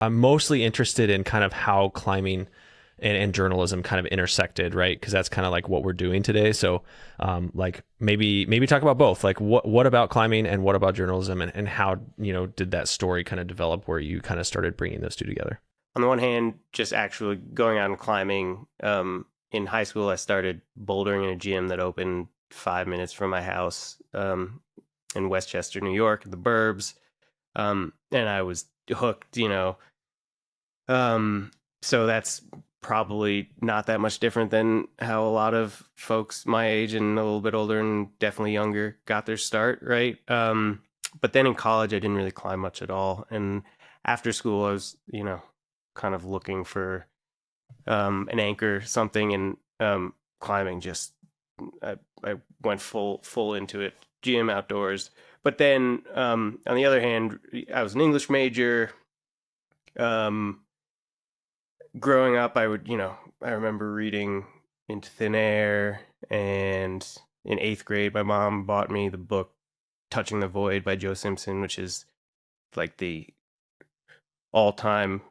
I'm mostly interested in kind of how climbing and journalism kind of intersected, right? Because that's kind of like what we're doing today. So, like maybe talk about both. Like what about climbing and what about journalism, and how did that story kind of develop where you kind of started bringing those two together? On the one hand, just actually going out and climbing. In high school, I started bouldering in a gym that opened 5 minutes from my house in Westchester, New York, the burbs. And I was hooked, So that's probably not that much different than how a lot of folks my age and a little bit older and definitely younger got their start, right? But then in college, I didn't really climb much at all. And after school, I was, kind of looking for an anchor, something, and climbing just I went full into it, gym, outdoors. But then on the other hand, I was an English major. Growing up, I remember reading Into Thin Air, and in 8th grade, my mom bought me the book Touching the Void by Joe Simpson, which is like the all-time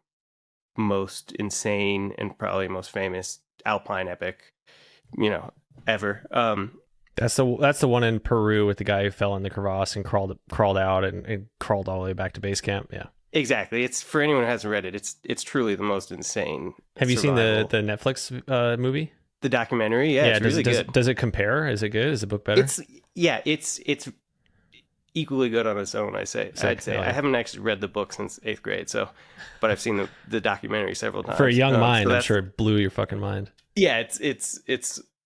most insane and probably most famous alpine epic, ever. That's the one in Peru with the guy who fell in the crevasse and crawled out and crawled all the way back to base camp. Yeah. Exactly. It's for anyone who hasn't read it. It's truly the most insane. Have you seen survival. the Netflix movie? The documentary? Yeah, it's really good. Does it compare? Is it good? Is the book better? It's equally good on its own. I'd say. I haven't actually read the book since 8th grade, but I've seen the documentary several times. For a young mind, I'm sure it blew your fucking mind. Yeah, it's.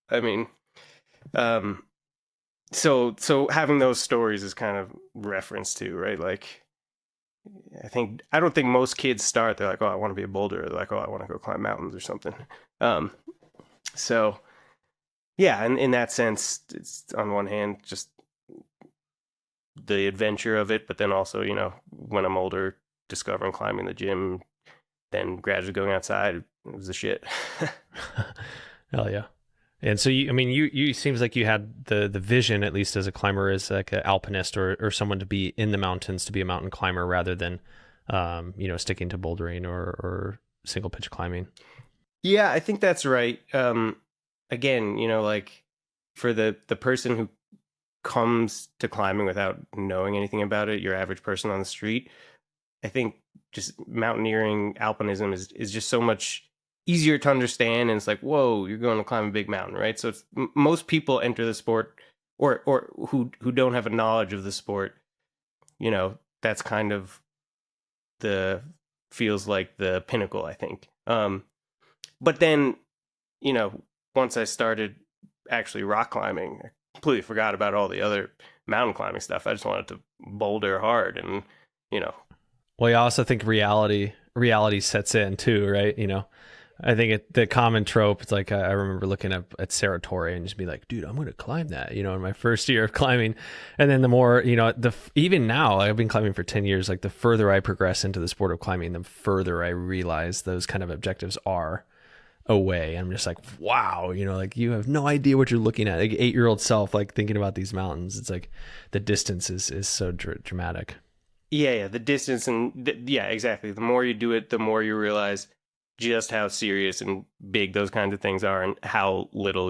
I mean, so having those stories is kind of reference to, right? Like, I don't think most kids start. They're like, oh, I want to be a boulder. They're like, oh, I want to go climb mountains or something. So yeah, and in that sense, it's on one hand just the adventure of it, but then also, when I'm older, discovering climbing the gym, then gradually going outside, it was the shit. Hell yeah. And so you seems like you had the vision, at least as a climber, as like an alpinist or someone to be in the mountains, to be a mountain climber rather than sticking to bouldering or single pitch climbing. Yeah, I think that's right. Again, like for the person who comes to climbing without knowing anything about it, your average person on the street, I think just mountaineering, alpinism is just so much easier to understand, and it's like, whoa, you're going to climb a big mountain, right? So most people enter the sport, or who don't have a knowledge of the sport, that's kind of feels like the pinnacle, I think. But then, once I started actually rock climbing, I completely forgot about all the other mountain climbing stuff. I just wanted to boulder hard, and Well, I also think reality sets in too, right? I think the common trope, it's like I remember looking up at Cerro Torre and just be like, dude, I'm going to climb that, in my first year of climbing. And then the more, even now, I've been climbing for 10 years, like the further I progress into the sport of climbing, the further I realize those kind of objectives are away. I'm just like, wow, like you have no idea what you're looking at. Like 8-year-old self, like thinking about these mountains, it's like the distance is so dramatic. Yeah, the distance yeah, exactly. The more you do it, the more you realize just how serious and big those kinds of things are, and how little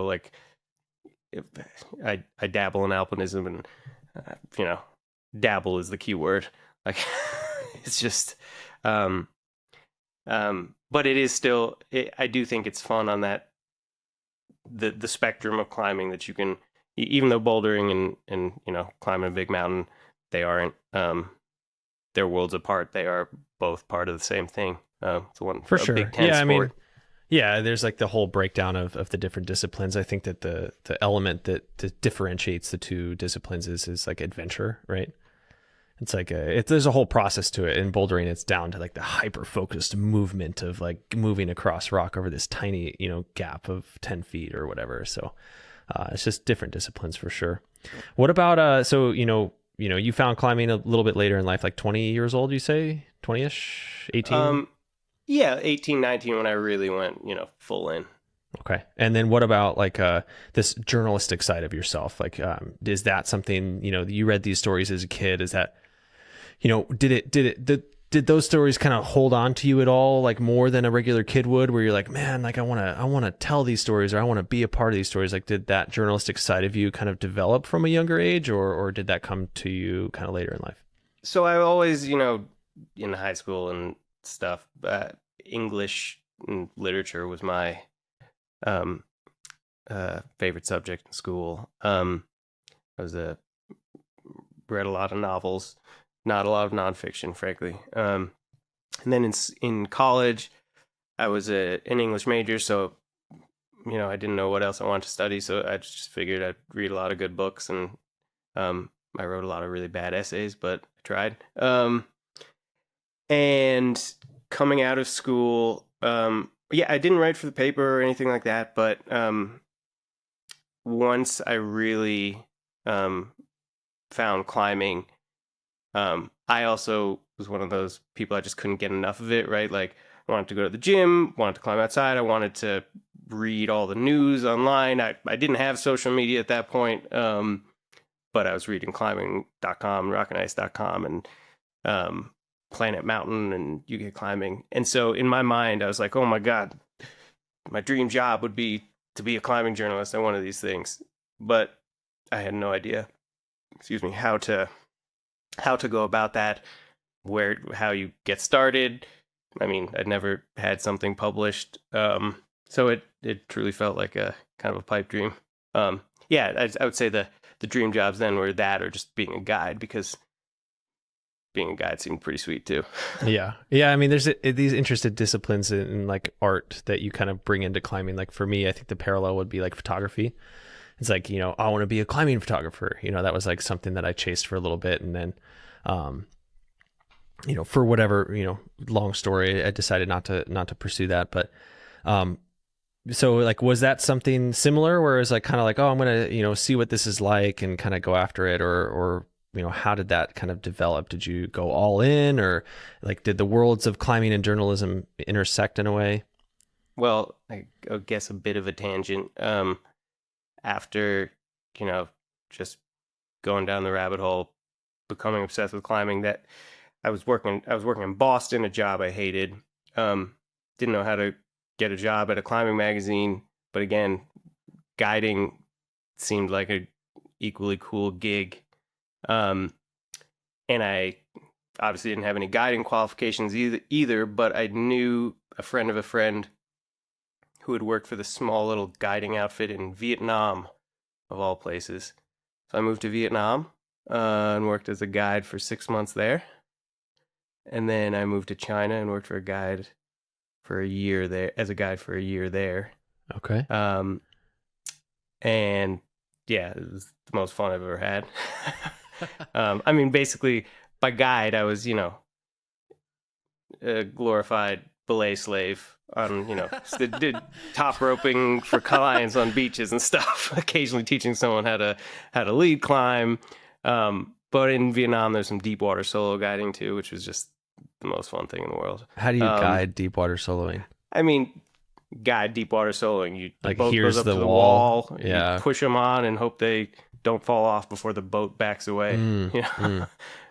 like I dabble in alpinism, and dabble is the key word. Like it's just but it is still, I do think it's fun on that the spectrum of climbing, that you can, even though bouldering and climbing a big mountain, they aren't they're worlds apart. They are both part of the same thing. It's one for sure. Big Ten yeah, sport. There's like the whole breakdown of the different disciplines. I think that the element that differentiates the two disciplines is like adventure, right? It's like there's a whole process to it. In bouldering, it's down to like the hyper focused movement of like moving across rock over this tiny, gap of 10 feet or whatever. So it's just different disciplines for sure. What about you found climbing a little bit later in life, like 20 years old, you say? 20-ish? 18? Yeah, 18, 19 when I really went, full in. Okay. And then what about like this journalistic side of yourself? Like, is that something, you read these stories as a kid? Is that, did it did those stories kind of hold on to you at all, like more than a regular kid would, where you're like, man, like I want to tell these stories, or I want to be a part of these stories? Like, did that journalistic side of you kind of develop from a younger age, or did that come to you kind of later in life? So I always, in high school and stuff, English and literature was my um, favorite subject in school. I was read a lot of novels, not a lot of nonfiction, frankly. And then in college, I was an English major, so I didn't know what else I wanted to study, so I just figured I'd read a lot of good books, and I wrote a lot of really bad essays, but I tried. And coming out of school, I didn't write for the paper or anything like that, but once I really found climbing, I also was one of those people, I just couldn't get enough of it, right? Like, I wanted to go to the gym, wanted to climb outside, I wanted to read all the news online. I didn't have social media at that point, but I was reading climbing.com, rockandIce.com, and Planet Mountain and UK Climbing. And so in my mind, I was like, oh my God, my dream job would be to be a climbing journalist. I wanted these things, but I had no idea, how to go about that, how you get started. I mean, I'd never had something published. So it truly felt like a kind of a pipe dream. I would say the dream jobs then were that, or just being a guide, because being a guide seemed pretty sweet too. Yeah. I mean, there's these interested disciplines in like art that you kind of bring into climbing. Like for me, I think the parallel would be like photography. It's like, I want to be a climbing photographer. That was like something that I chased for a little bit, and then, for whatever, long story, I decided not to pursue that. But, so like, was that something similar where it's like kind of like, oh, I'm going to, see what this is like and kind of go after it, or how did that kind of develop? Did you go all in, or like, did the worlds of climbing and journalism intersect in a way? Well, I guess a bit of a tangent. After, just going down the rabbit hole, becoming obsessed with climbing, that I was working in Boston, a job I hated. Didn't know how to get a job at a climbing magazine, but again, guiding seemed like a equally cool gig. And I obviously didn't have any guiding qualifications either, but I knew a friend of a friend who had worked for the small little guiding outfit in Vietnam, of all places. So I moved to Vietnam and worked as a guide for 6 months there. And then I moved to China and worked for a guide for a year there, as a guide for a year there. Okay. And yeah, it was the most fun I've ever had. I mean, basically, by guide, I was, a glorified belay slave on, did top roping for clients on beaches and stuff, occasionally teaching someone how to lead climb. But in Vietnam, there's some deep water solo guiding too, which was just the most fun thing in the world. How do you guide deep water soloing? I mean, guide deep water soloing. The boat here's goes up the to the wall. You push them on and hope they don't fall off before the boat backs away.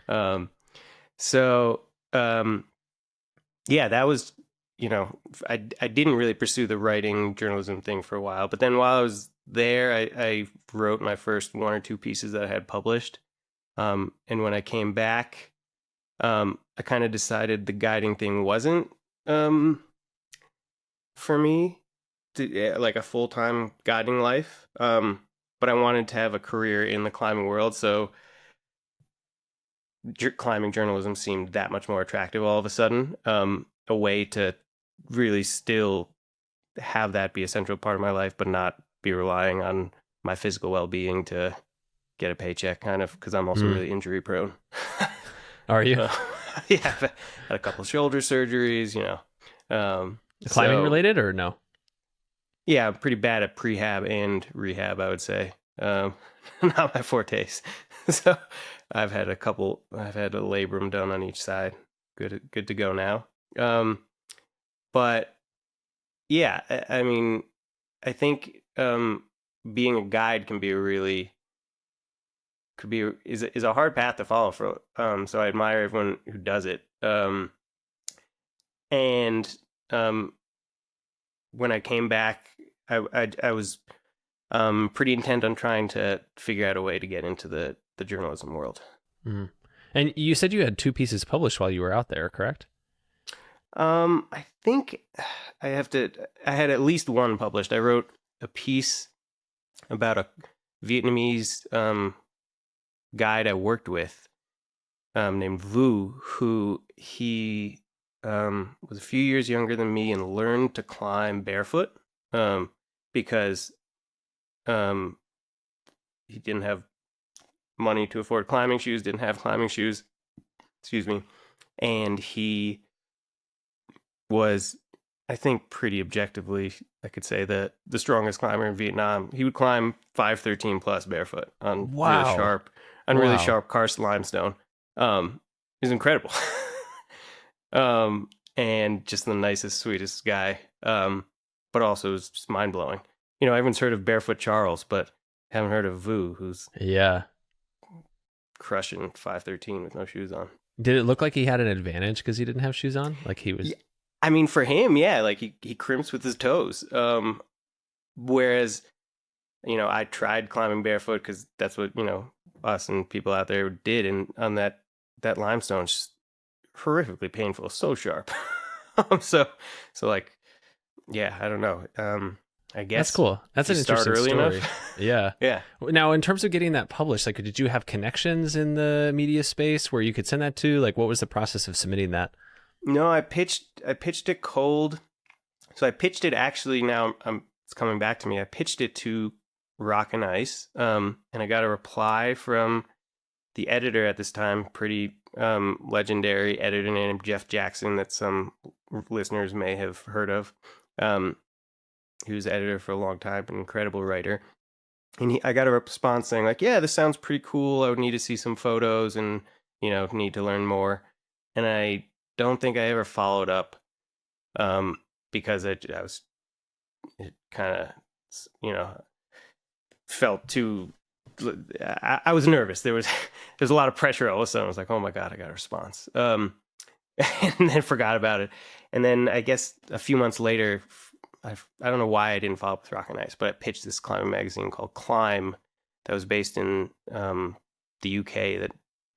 That was, I didn't really pursue the writing journalism thing for a while, but then while I was there, I wrote my first 1 or 2 pieces that I had published. And when I came back, I kind of decided the guiding thing wasn't for me, like a full-time guiding life. But I wanted to have a career in the climbing world, so climbing journalism seemed that much more attractive all of a sudden. A way to really still have that be a central part of my life, but not be relying on my physical well-being to get a paycheck, kind of, because I'm also really injury prone. Are you? Yeah, I've had a couple shoulder surgeries, Climbing related or no? Yeah, I'm pretty bad at prehab and rehab, I would say. Not my fortes. So I've had a labrum done on each side. Good to go now. But yeah, I mean, I think being a guide is a hard path to follow for. So I admire everyone who does it. And when I came back, I was pretty intent on trying to figure out a way to get into the journalism world. Mm. And you said you had 2 pieces published while you were out there, correct? I think I had at least one published. I wrote a piece about a Vietnamese guide I worked with named Vu, who he was a few years younger than me and learned to climb barefoot because he didn't have money to afford climbing shoes, didn't have climbing shoes, excuse me, and he was, I think, pretty objectively, I could say, the strongest climber in Vietnam. He would climb 513 plus barefoot on Wow. really Wow. sharp karst limestone. He's incredible. And just the nicest, sweetest guy. But also it's just mind blowing. You know, everyone's heard of Barefoot Charles, but haven't heard of Vu, who's Yeah. crushing 513 with no shoes on. Did it look like he had an advantage because he didn't have shoes on? Like he was. Yeah. I mean, for him, yeah, like he crimps with his toes. Whereas, you know, I tried climbing barefoot because that's what, you know, us and people out there did, and on that limestone, it's just horrifically painful, so sharp. so like, yeah, I don't know. I guess That's cool. That's an you start interesting early story. enough. Yeah. Yeah. Now, in terms of getting that published, like, did you have connections in the media space where you could send that to? Like, what was the process of submitting that? No, I pitched it cold. So I pitched it actually. Now it's coming back to me. I pitched it to Rock and Ice, and I got a reply from the editor at this time, pretty legendary editor named Jeff Jackson that some listeners may have heard of. He was editor for a long time, an incredible writer. And I got a response saying like, yeah, this sounds pretty cool. I would need to see some photos and, you know, need to learn more. And I don't think I ever followed up because it kind of, you know, felt too, I was nervous. There's a lot of pressure all of a sudden. I was like, oh my God, I got a response. And then forgot about it. And then I guess a few months later, I don't know why I didn't follow up with Rock and Ice, but I pitched this climbing magazine called Climb that was based in the UK that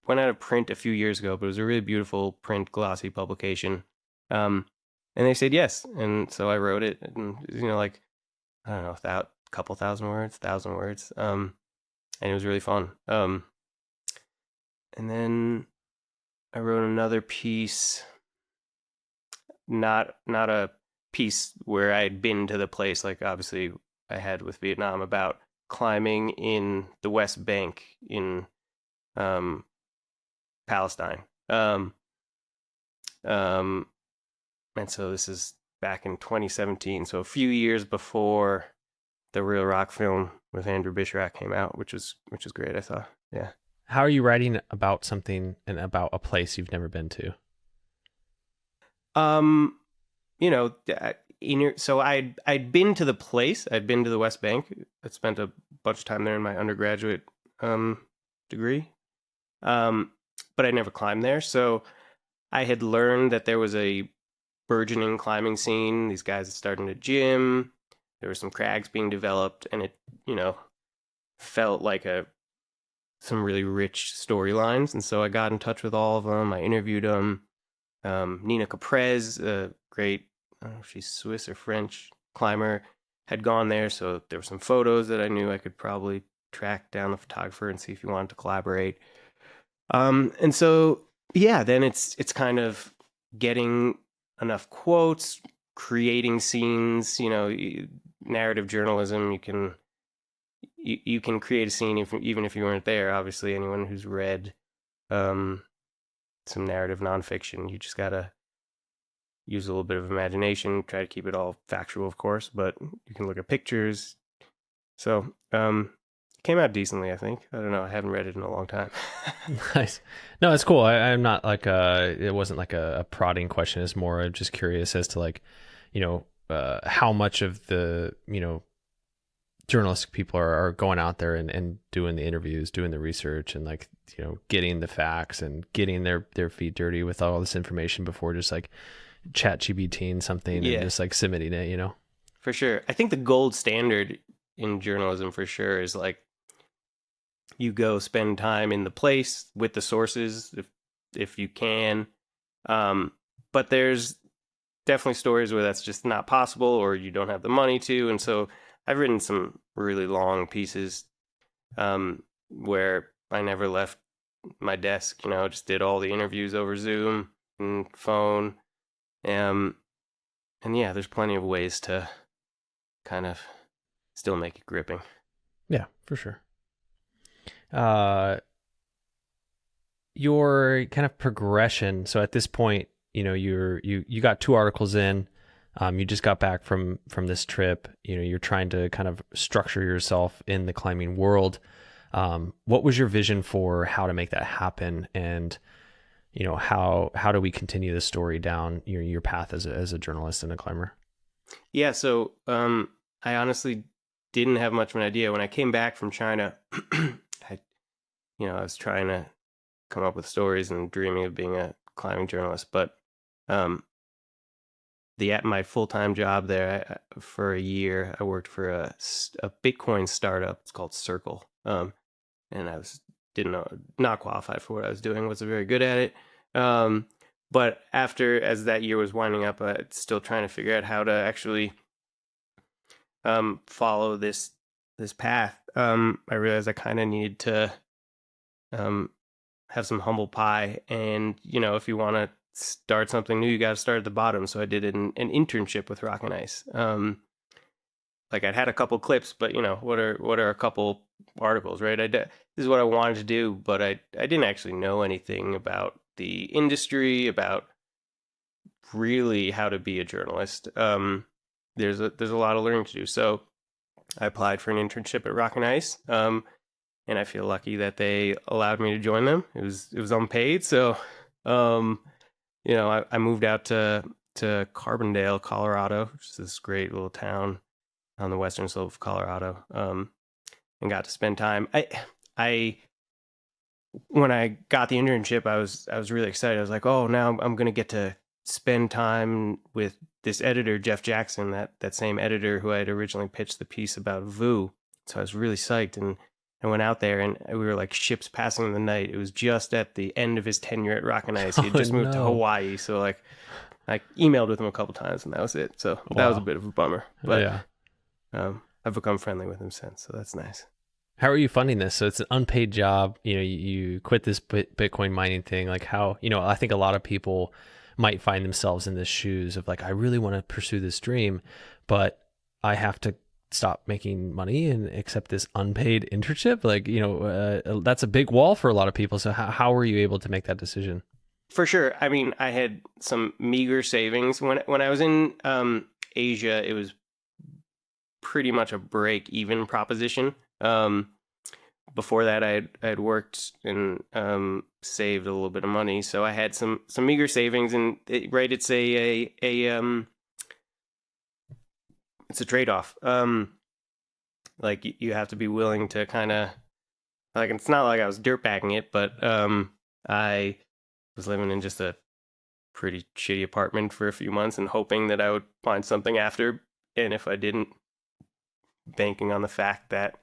went out of print a few years ago, but it was a really beautiful print glossy publication. And they said yes. And so I wrote it, and, you know, like, I don't know, a couple thousand words, 1,000 words. And it was really fun. And then I wrote another piece, not a piece where I had been to the place, like obviously I had with Vietnam, about climbing in the West Bank in Palestine. And so this is back in 2017, so a few years before the Real Rock film with Andrew Bishrak came out, which was great, I thought. Yeah. How are you writing about something and about a place you've never been to? You know, so I'd been to the place. I'd been to the West Bank. I spent a bunch of time there in my undergraduate degree, but I never climbed there. So I had learned that there was a burgeoning climbing scene. These guys had started a gym. There were some crags being developed, and it, you know, felt like some really rich storylines. And so I got in touch with all of them. I interviewed them. Nina Caprez, a great, I don't know if she's Swiss or French climber, had gone there. So there were some photos that I knew I could probably track down the photographer and see if he wanted to collaborate. And so, yeah, then it's kind of getting enough quotes, creating scenes, you know, narrative journalism. You can create a scene even if you weren't there. Obviously, anyone who's read some narrative nonfiction, you just gotta use a little bit of imagination, try to keep it all factual, of course, but you can look at pictures. So it came out decently, I think. I don't know, I haven't read it in a long time. Nice. No, it's cool. I'm not like it wasn't like a prodding question. It's more, I'm just curious as to, like, you know, how much of the, you know, journalistic people are going out there and doing the interviews, doing the research, and, like, you know, getting the facts and getting their feet dirty with all this information before just, like, chat GBT and something and Yeah, just like submitting it, you know? for sure. I think the gold standard in journalism for sure is like you go spend time in the place with the sources if you can. Um, but there's definitely stories where that's just not possible or you don't have the money to. And so I've written some really long pieces where I never left my desk, just did all the interviews over Zoom and phone. Um, and yeah, there's plenty of ways to kind of still make it gripping. Yeah, for sure. Your kind of progression. So at this point, you got 2 articles in. You just got back from this trip. You're trying to kind of structure yourself in the climbing world. What was your vision for how to make that happen? And how do we continue the story down your path as a journalist and a climber? Yeah, so I honestly didn't have much of an idea when I came back from China. I was trying to come up with stories and dreaming of being a climbing journalist, but my full-time job there, for a year, I worked for a Bitcoin startup. It's called Circle, and I didn't know, not qualified for what I was doing. Wasn't very good at it. But as that year was winding up, still trying to figure out how to actually follow this path. I realized I kind of needed to have some humble pie, and if you want to start something new, you got to start at the bottom. So I did an internship with Rock and Ice. Like I'd had a couple clips, but what are a couple articles, right? This is what I wanted to do, but I didn't actually know anything about the industry, about really how to be a journalist. There's a lot of learning to do. So I applied for an internship at Rock and Ice, and I feel lucky that they allowed me to join them. It was unpaid, so I moved out to Carbondale, Colorado, which is this great little town on the western slope of Colorado, and got to spend time. I when I got the internship, I was really excited. I was like, oh, now I'm going to get to spend time with this editor, Jeff Jackson, that same editor who I had originally pitched the piece about VU. So I was really psyched, and I went out there, and we were like ships passing in the night. It was just at the end of his tenure at Rock and Ice. He had just moved to Hawaii, so like I emailed with him a couple times, and that was it. So that was a bit of a bummer, but yeah. I've become friendly with him since, so that's nice. How are you funding this? So it's an unpaid job. You quit this Bitcoin mining thing. Like how, I think a lot of people might find themselves in the shoes of like, I really want to pursue this dream, but I have to stop making money and accept this unpaid internship. Like, that's a big wall for a lot of people. So how were you able to make that decision? For sure. I mean, I had some meager savings when I was in Asia. It was pretty much a break-even proposition. Before that, I had worked and saved a little bit of money, so I had some meager savings. And it's it's a trade-off. Like you have to be willing to kind of like, it's not like I was dirtbagging it, but I was living in just a pretty shitty apartment for a few months and hoping that I would find something after. And if I didn't, banking on the fact that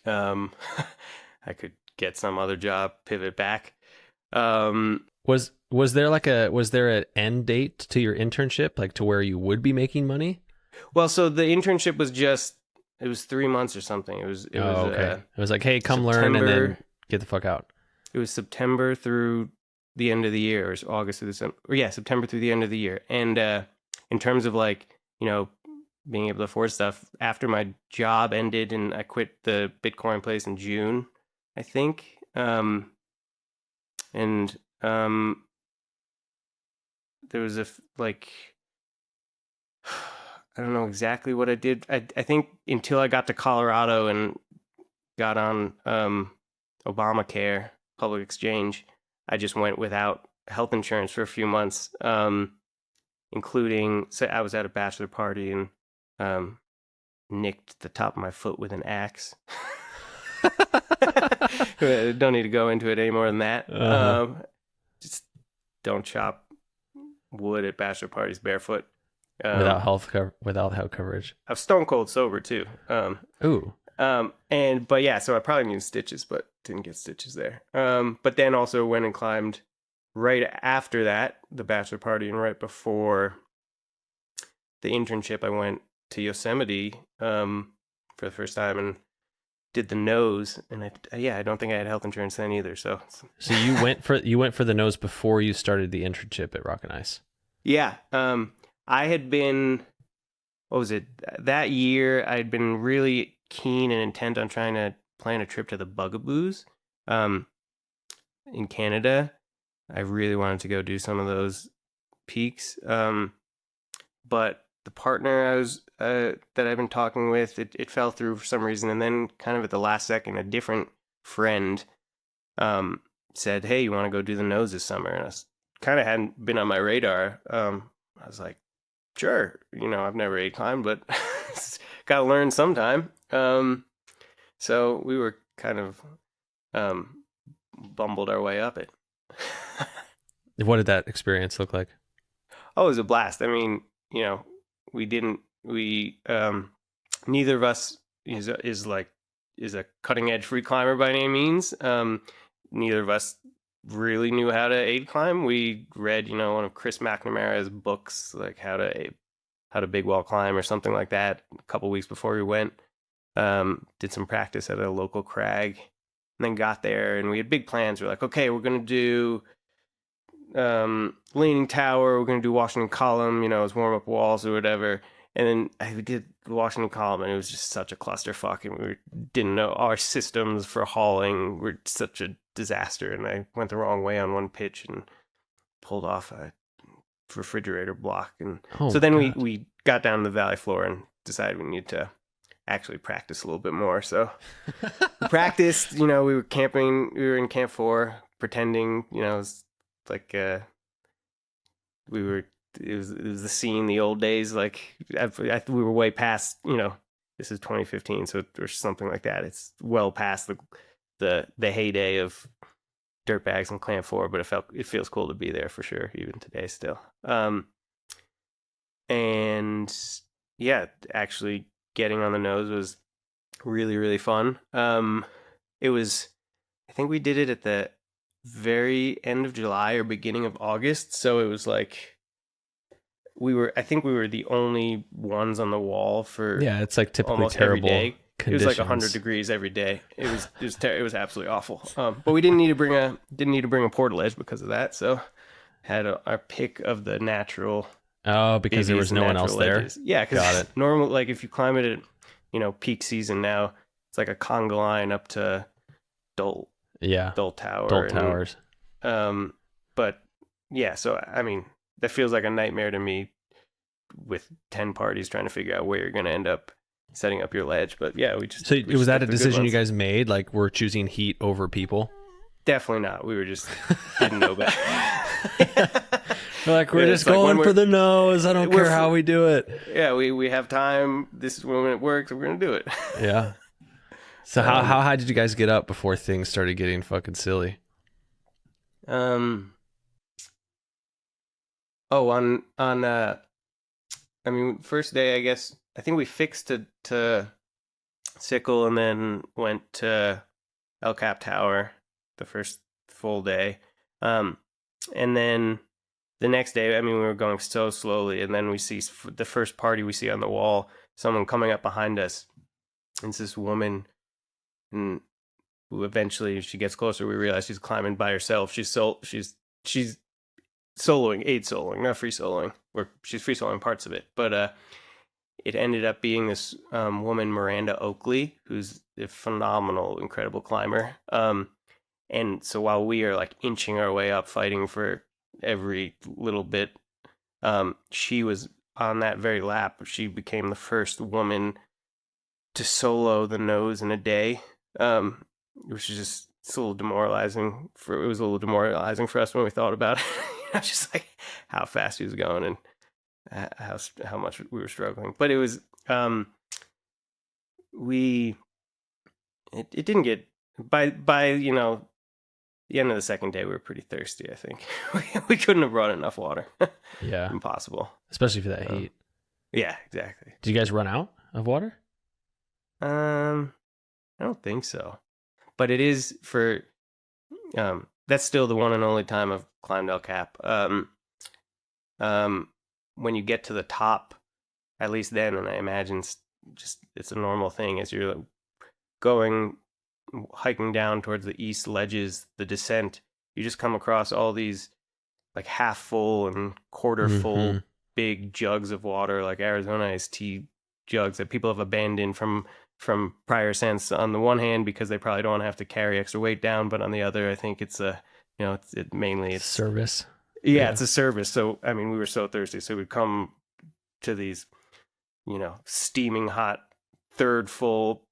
I could get some other job, pivot back. Was there an end date to your internship, like to where you would be making money? Well, so the internship was it was 3 months or something. It was okay. It was like, hey, come learn and then get the fuck out. It was September through the end of the year, or August through December. September through the end of the year. And in terms of like, being able to afford stuff, after my job ended and I quit the Bitcoin place in June, I think. There was I don't know exactly what I did. I think until I got to Colorado and got on Obamacare, public exchange, I just went without health insurance for a few months, including, so I was at a bachelor party and nicked the top of my foot with an axe. Don't need to go into it any more than that. Just don't chop wood at bachelor parties barefoot. Without health coverage. I was stone cold sober too. Ooh. But yeah, so I probably needed stitches, but didn't get stitches there. But then also went and climbed right after that, the bachelor party, and right before the internship, I went to Yosemite for the first time and did the nose. And I don't think I had health insurance then either. So you went for the nose before you started the internship at Rock and Ice. Yeah. I had been, what was it? That year, I had been really keen and intent on trying to plan a trip to the Bugaboos in Canada. I really wanted to go do some of those peaks. But the partner I was that I've been talking with, it fell through for some reason. And then kind of at the last second, a different friend said, hey, you want to go do the nose this summer? And I kind of hadn't been on my radar. I was like, sure, I've never aid climbed, but got to learn sometime. So we were kind of bumbled our way up it. What did that experience look like? Oh, it was a blast. I mean, neither of us is a cutting edge free climber by any means. Neither of us really knew how to aid climb. We read, one of Chris McNamara's books, like how to big wall climb or something like that, a couple weeks before we went. Did some practice at a local crag, and then got there, and we had big plans. We're like, okay, we're gonna do Leaning Tower, we're gonna do Washington Column, as warm up walls or whatever. And then we did Washington Column, and it was just such a clusterfuck, and we didn't know our systems for hauling were such a disaster. And I went the wrong way on one pitch and pulled off a refrigerator block. And so then we got down to the valley floor and decided we needed to actually practice a little bit more. So we practiced, we were camping, we were in Camp 4, pretending, it was like it was the scene, the old days. Like we were way past, this is 2015, so or something like that. It's well past the heyday of dirtbags and Clamp 4, but it feels cool to be there for sure, even today still. And yeah, actually getting on the nose was really, really fun. It was, I think we did it at the very end of July or beginning of August, so it was like I think we were the only ones on the wall for it's like typically almost terrible every day. Conditions. It was like 100 degrees every day. It was absolutely awful. But we didn't need to bring a portal edge because of that. So had our pick of the natural. Oh, because there was no one else there. Yeah, because normal, like if you climb it at peak season now, it's like a conga line up to Dole Towers. But yeah, so I mean, that feels like a nightmare to me with 10 parties trying to figure out where you're going to end up setting up your ledge. But yeah, was that a decision you guys made? Like, we're choosing heat over people? Definitely not. We were just didn't know better. We're just going for the nose. I don't care how we do it. Yeah, we have time. This is when it works. We're going to do it. Yeah. So how high did you guys get up before things started getting fucking silly? First day, I guess, I think we fixed to Sickle and then went to El Cap Tower the first full day. And then the next day, we were going so slowly, and then we see the first party we see on the wall, someone coming up behind us. And it's this woman, and who eventually, she gets closer, we realize she's climbing by herself. She's soloing, aid soloing, not free soloing, or she's free soloing parts of it. But it ended up being this woman, Miranda Oakley, who's a phenomenal, incredible climber. And so while we are like inching our way up, fighting for every little bit, she was on that very lap. She became the first woman to solo the nose in a day, which is just a little demoralizing. It was a little demoralizing for us when we thought about it. Just like how fast he was going and how much we were struggling. But it was it didn't get by the end of the second day, we were pretty thirsty, I think. We couldn't have brought enough water. Yeah. Impossible. Especially for that heat. Yeah, exactly. Did you guys run out of water? I don't think so. But it is for, that's still the one and only time I've climbed El Cap. When you get to the top, at least then, and I imagine it's a normal thing as you're hiking down towards the east ledges, the descent, you just come across all these like half full and quarter full big jugs of water, like Arizona iced tea jugs that people have abandoned from prior ascents on the one hand because they probably don't want to have to carry extra weight down, but on the other, I think it's mainly it's service. Yeah, it's a service. So I mean, we were so thirsty, so we'd come to these, steaming hot third full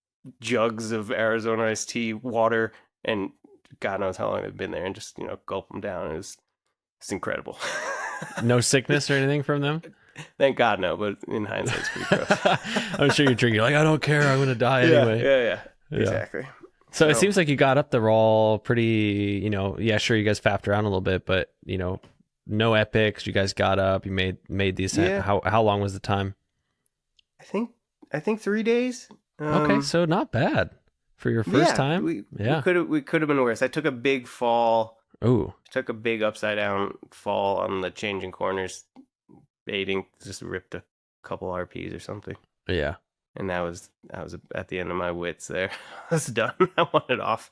jugs of Arizona iced tea water, and God knows how long they've been there, and just gulp them down. It's incredible. No sickness or anything from them? Thank God, no. But in hindsight, it's pretty gross. I'm sure you're drinking like, I don't care, I'm gonna die anyway. Yeah, exactly. So it seems like you got up the roll pretty, sure, you guys faffed around a little bit, but no epics. You guys got up, you made the ascent. Yeah. How long was the time? I think 3 days. Okay, so not bad for your first time. We could have been worse. I took a big fall. Ooh. Took a big upside down fall on the changing corners, baiting, just ripped a couple RPs or something. Yeah. And I was at the end of my wits there. I was done. I wanted off.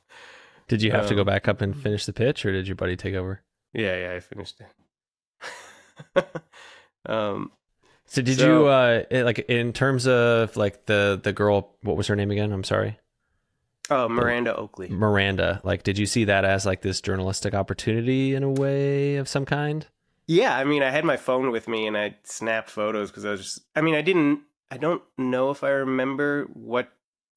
Did you have to go back up and finish the pitch, or did your buddy take over? Yeah, I finished it. So did you like in terms of like the girl, what was her name again? I'm sorry. Oh, Miranda Oakley. Miranda. Like, did you see that as like this journalistic opportunity in a way of some kind? Yeah, I mean, I had my phone with me and I snapped photos because I was just, I mean, I don't know if I remember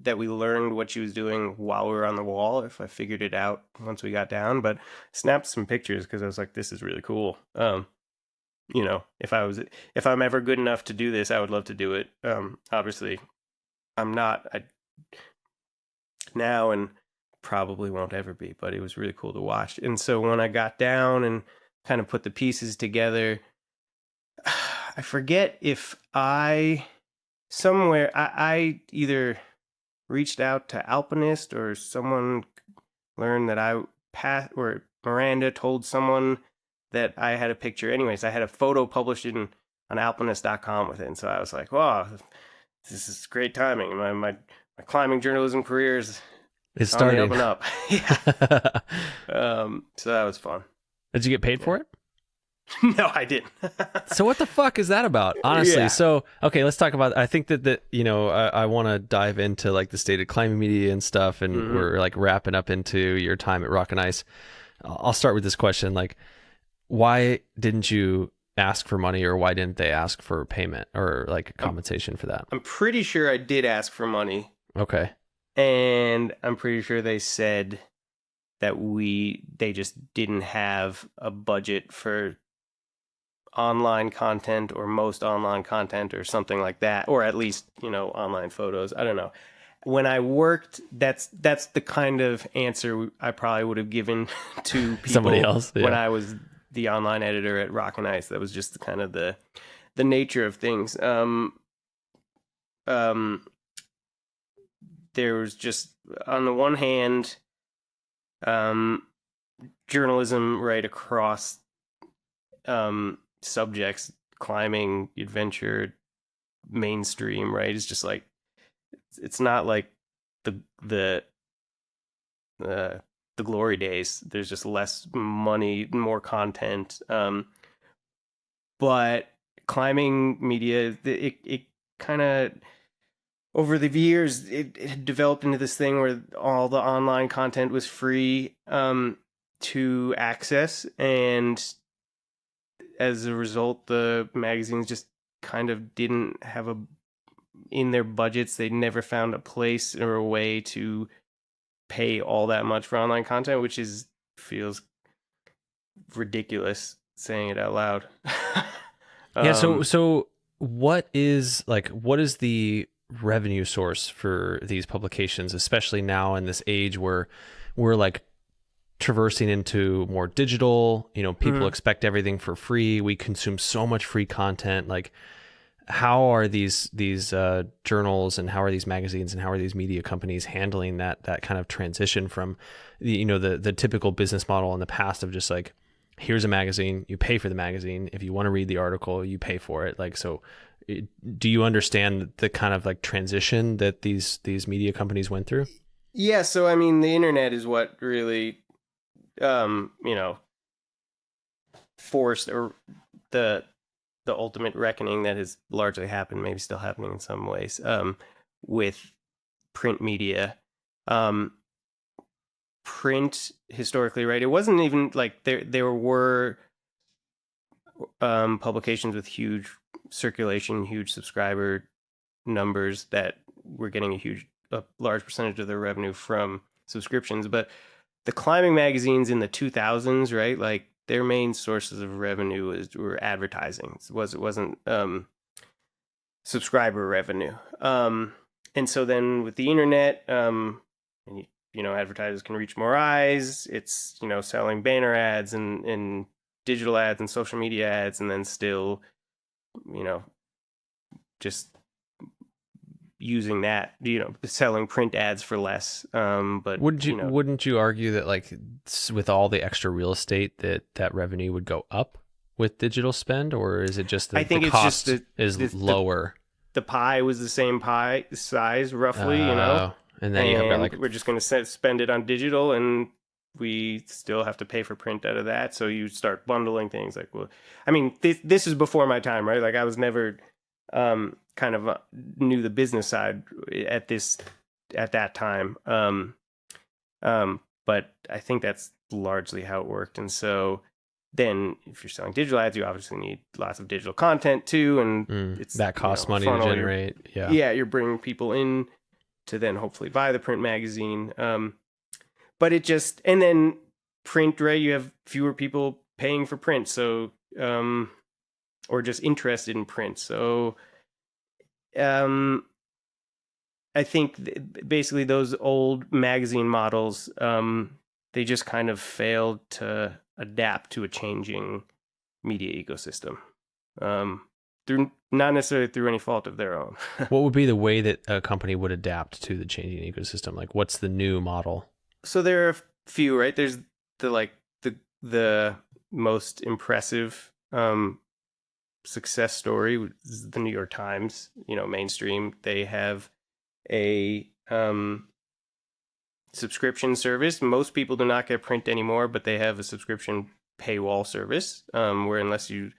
that we learned what she was doing while we were on the wall, if I figured it out once we got down, but snapped some pictures because I was like, this is really cool. If I'm ever good enough to do this, I would love to do it. Obviously I'm not now and probably won't ever be, but it was really cool to watch. And so when I got down and kind of put the pieces together, I forget if I either reached out to Alpinist or someone learned that or Miranda told someone that I had a picture. Anyways, I had a photo published on alpinist.com with it. And so I was like, wow, this is great timing. My climbing journalism career is starting to open up. Yeah. So that was fun. Did you get paid for it? No, I didn't. So what the fuck is that about? Honestly. Yeah. So, okay, let's talk about, I think that I want to dive into like the state of climbing media and stuff. And we're like wrapping up into your time at Rock and Ice. I'll start with this question. Like, why didn't you ask for money, or why didn't they ask for payment or like compensation for that? I'm pretty sure I did ask for money. Okay. And I'm pretty sure they said that they just didn't have a budget for online content or most online content or something like that, or at least, online photos. I don't know. When I worked, that's the kind of answer I probably would have given to people somebody else when I was the online editor at Rock and Ice. That was just kind of the nature of things. There was just, on the one hand, journalism right across subjects, climbing, adventure, mainstream, right? It's just like, it's not like the glory days. There's just less money, more content. But climbing media, it kind of, over the years, it developed into this thing where all the online content was free to access, and as a result, the magazines just kind of didn't have in their budgets, they never found a place or a way to pay all that much for online content, which feels ridiculous saying it out loud. Yeah. So what is the revenue source for these publications, especially now in this age where we're like traversing into more digital. People Mhm. expect everything for free. We consume so much free content. Like, how are these journals, and how are these magazines, and how are these media companies handling that kind of transition from the typical business model in the past of just like, here's a magazine, you pay for the magazine, if you want to read the article you pay for it, like, so do you understand the kind of like transition that these media companies went through? Yeah, so I mean, the internet is what really, you know, forced or the the ultimate reckoning that has largely happened, maybe still happening in some ways, with print media. Um, Print historically, right? It wasn't even like there were publications with huge circulation, huge subscriber numbers that were getting a large percentage of their revenue from subscriptions. But the climbing magazines in the 2000s, right? Like their main sources of revenue were advertising. It wasn't subscriber revenue. And so then with the internet, and advertisers can reach more eyes. It's selling banner ads and digital ads and social media ads, and then still you know just using that, selling print ads for less. But Wouldn't you argue that, like, with all the extra real estate, that revenue would go up with digital spend, or is it just I the think it's just cost is lower? the pie was the same pie size roughly, And then you have got like, and we're just going to spend it on digital, and we still have to pay for print out of that. So you start bundling things like, well, I mean, this is before my time, right? Like I was never kind of knew the business side at that time. But I think that's largely how it worked. And so then if you're selling digital ads, you obviously need lots of digital content too, and it's that costs money to funnel. generate. Yeah, you're bringing people in to then hopefully buy the print magazine. But and then print, right? You have fewer people paying for print, so or just interested in print. So I think basically those old magazine models, they just kind of failed to adapt to a changing media ecosystem, through not necessarily through any fault of their own. What would be the way that a company would adapt to the changing ecosystem? Like, what's the new model? So there are a few, right? There's the most impressive success story is the New York Times, mainstream. They have a subscription service. Most people do not get print anymore, but they have a subscription paywall service, where unless you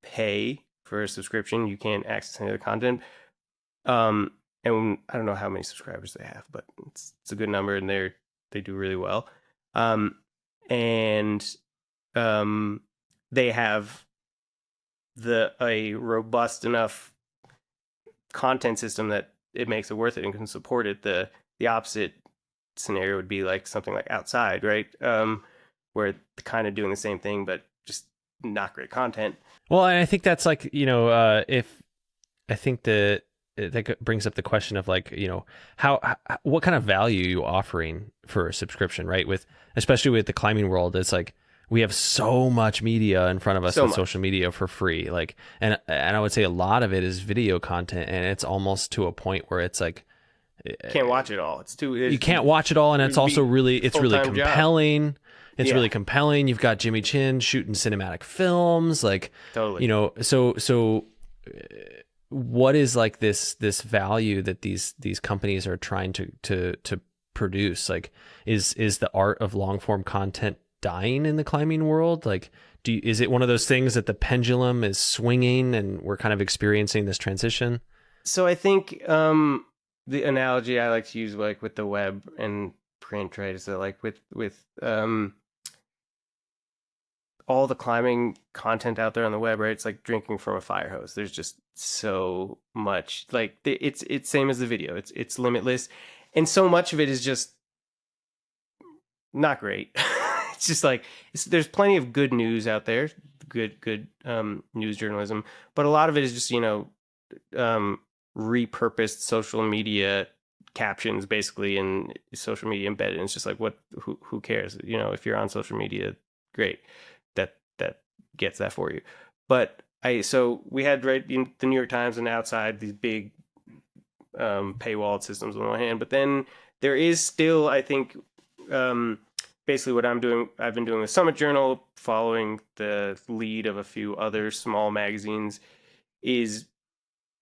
pay for a subscription, you can't access any of the content. And I don't know how many subscribers they have, but it's a good number, and they do really well. And they have a robust enough content system that it makes it worth it and can support it. The opposite scenario would be like something like Outside, right? Where they're kind of doing the same thing, but just not great content. Well, and I think that's like, if I think that brings up the question of like, what kind of value are you offering for a subscription, right? Especially with the climbing world, it's like we have so much media in front of us on social media for free. Like, and I would say a lot of it is video content, and it's almost to a point where it's like, can't watch it all. You can't watch it all, and it's also really compelling. Job. It's really compelling. You've got Jimmy Chin shooting cinematic films, like, totally. So what is like this value that these companies are trying to produce? Like, is the art of long form content dying in the climbing world? Like, is it one of those things that the pendulum is swinging and we're kind of experiencing this transition? So I think the analogy I like to use, like with the web and print, right, is that like with all the climbing content out there on the web, right? It's like drinking from a fire hose. There's just so much. Like it's same as the video. It's limitless, and so much of it is just not great. It's just like there's plenty of good news out there, good news journalism, but a lot of it is just repurposed social media captions basically in social media embedded. And it's just like, who cares? You know, if you're on social media, great. That gets that for you. But so we had right in the New York Times and Outside these big paywall systems on one hand, but then there is still, I think, basically what I've been doing with Summit Journal, following the lead of a few other small magazines, is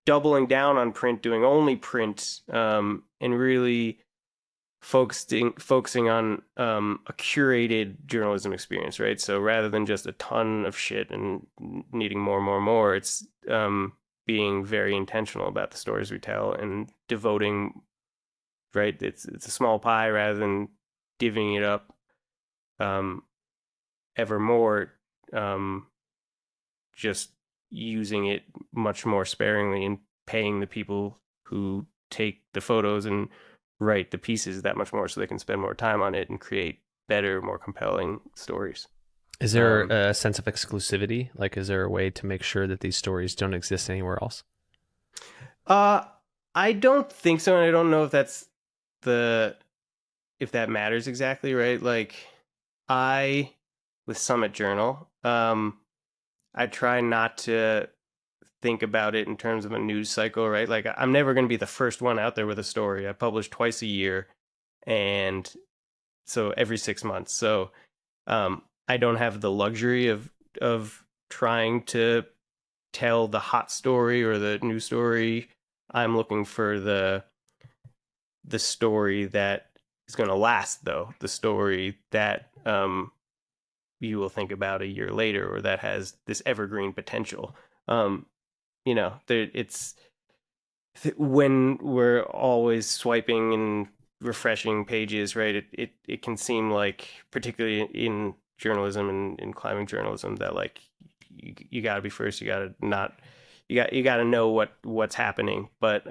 doubling down on print, doing only print, and really focusing on a curated journalism experience, right? So rather than just a ton of shit and needing more, it's being very intentional about the stories we tell and devoting, right? It's a small pie rather than divvying it up ever more, just using it much more sparingly and paying the people who take the photos and write the pieces that much more so they can spend more time on it and create better, more compelling stories. Is there a sense of exclusivity? Like, is there a way to make sure that these stories don't exist anywhere else? I don't think so, and I don't know if if that matters exactly, right? Like, with Summit Journal, I try not to think about it in terms of a news cycle, right? Like, I'm never going to be the first one out there with a story. I publish twice a year, and so every 6 months. So I don't have the luxury of trying to tell the hot story or the news story. I'm looking for the story that is going to last, though. The story that you will think about a year later, or that has this evergreen potential. You know, it's when we're always swiping and refreshing pages, right? It can seem like, particularly in journalism and in climbing journalism, that like you got to be first. You got to know what's happening. But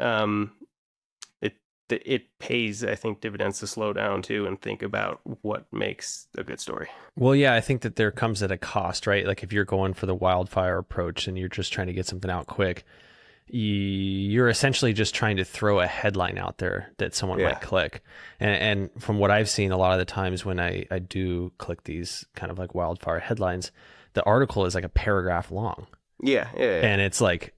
it pays, I think, dividends to slow down too and think about what makes a good story. Well, yeah, I think that there comes at a cost, right? Like if you're going for the wildfire approach and you're just trying to get something out quick, you're essentially just trying to throw a headline out there that someone might click. And from what I've seen, a lot of the times when I do click these kind of like wildfire headlines, the article is like a paragraph long. Yeah. And it's like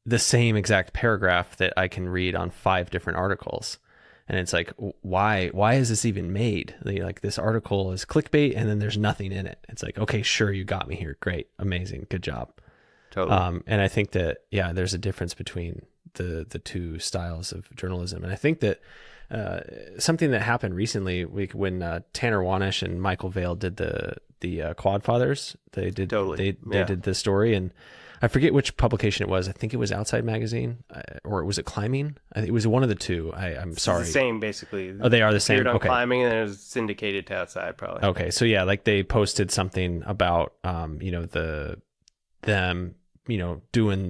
the same exact paragraph that I can read on 5 different articles. And it's like, why is this even made? Like, this article is clickbait and then there's nothing in it. It's like, okay, sure, you got me here. Great. Amazing. Good job. Totally. And I think that, yeah, there's a difference between the two styles of journalism. And I think that something that happened recently, when Tanner Wanish and Michael Vale did the Quad Fathers, they did the story, and I forget which publication it was. I think it was Outside Magazine, or was it Climbing? I think it was one of the two. I'm sorry. It's the same, basically. Oh, they are the same. On okay. Climbing, and then it was syndicated to Outside, probably. Okay, so yeah, like they posted something about them doing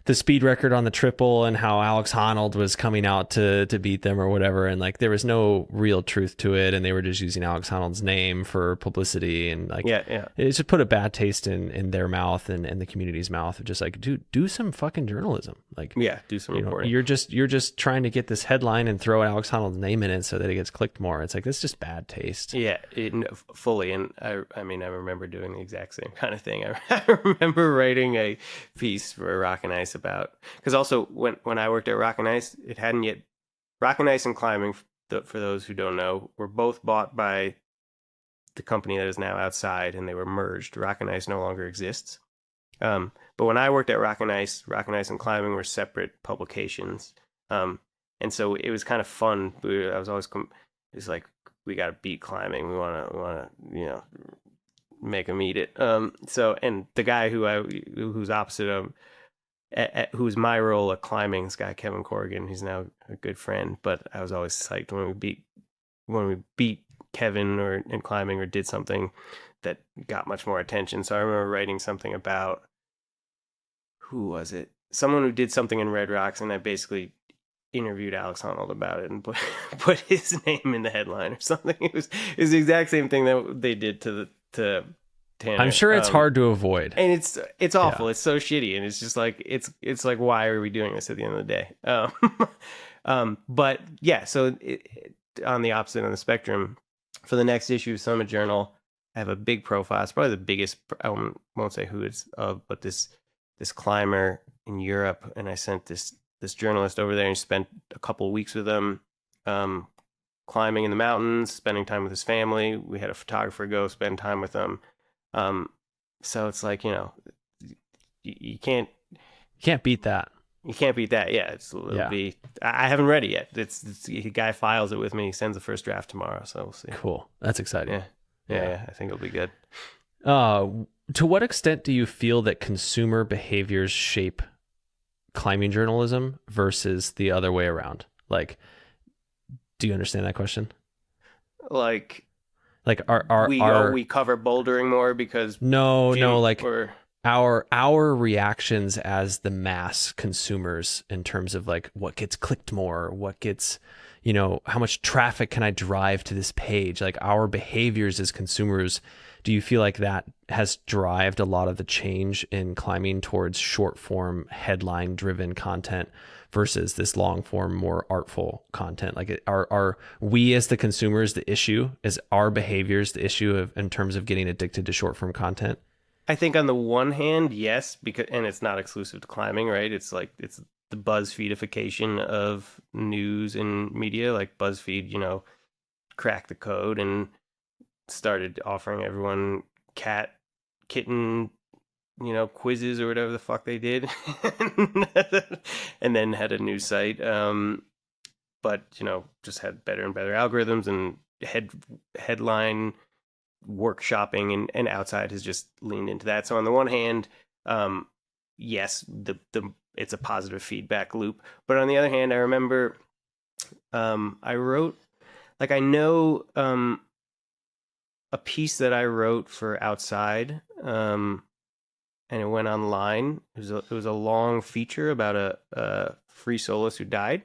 the speed record on the triple and how Alex Honnold was coming out to beat them or whatever. And like, there was no real truth to it. And they were just using Alex Honnold's name for publicity. And like, it just put a bad taste in their mouth and the community's mouth of just like, dude, do some fucking journalism. Like, do some reporting. You're just trying to get this headline and throw Alex Honnold's name in it so that it gets clicked more. It's like, that's just bad taste. Yeah, fully. And I mean, I remember doing the exact same kind of thing. I remember writing a piece for Rock and Ice about, because also when I worked at Rock and Ice, it hadn't yet, Rock and Ice and Climbing, for those who don't know, were both bought by the company that is now Outside, and they were merged. Rock and Ice no longer exists. But when I worked at Rock and Ice and Climbing were separate publications. And so it was kind of fun. I was always, it's like, we got to beat Climbing. We want to, make them eat it. So, and the guy who's opposite of, who's my role at Climbing, this guy Kevin Corrigan, he's now a good friend, but I was always psyched when we beat Kevin in Climbing, or did something that got much more attention. So I remember writing something about, who was it? Someone who did something in Red Rocks, and I basically interviewed Alex Honnold about it and put his name in the headline or something. It was the exact same thing that they did to Tanner. I'm sure it's hard to avoid, and it's awful. It's so shitty, and it's just like, it's like, why are we doing this at the end of the day? But yeah, so on the opposite on the spectrum, for the next issue of Summit Journal, I have a big profile. It's probably the biggest. I won't say who it's of, but this climber in Europe, and I sent this journalist over there and spent a couple of weeks with him, climbing in the mountains, spending time with his family. We had a photographer go spend time with him. So it's like, you can't beat that. You can't beat that. Yeah, it'll be. I haven't read it yet. It's the guy files it with me. He sends the first draft tomorrow, so we'll see. Cool. That's exciting. Yeah. I think it'll be good. To what extent do you feel that consumer behaviors shape climbing journalism versus the other way around? Like, do you understand that question? Like are we cover bouldering more because our reactions as the mass consumers in terms of like what gets clicked more, what gets, how much traffic can I drive to this page? Like our behaviors as consumers, do you feel like that has derived a lot of the change in climbing towards short form headline driven content versus this long form, more artful content? Like are we as the consumers the issue? Is our behaviors the issue in terms of getting addicted to short form content? I think on the one hand, yes, and it's not exclusive to climbing, right? It's the BuzzFeedification of news and media. Like BuzzFeed, cracked the code and started offering everyone kitten, quizzes or whatever the fuck they did, and then had a new site. But just had better and better algorithms and headline workshopping and Outside has just leaned into that. So on the one hand, yes, it's a positive feedback loop. But on the other hand, I remember I wrote, I know a piece that I wrote for Outside, and it went online. It was a long feature about a free soloist who died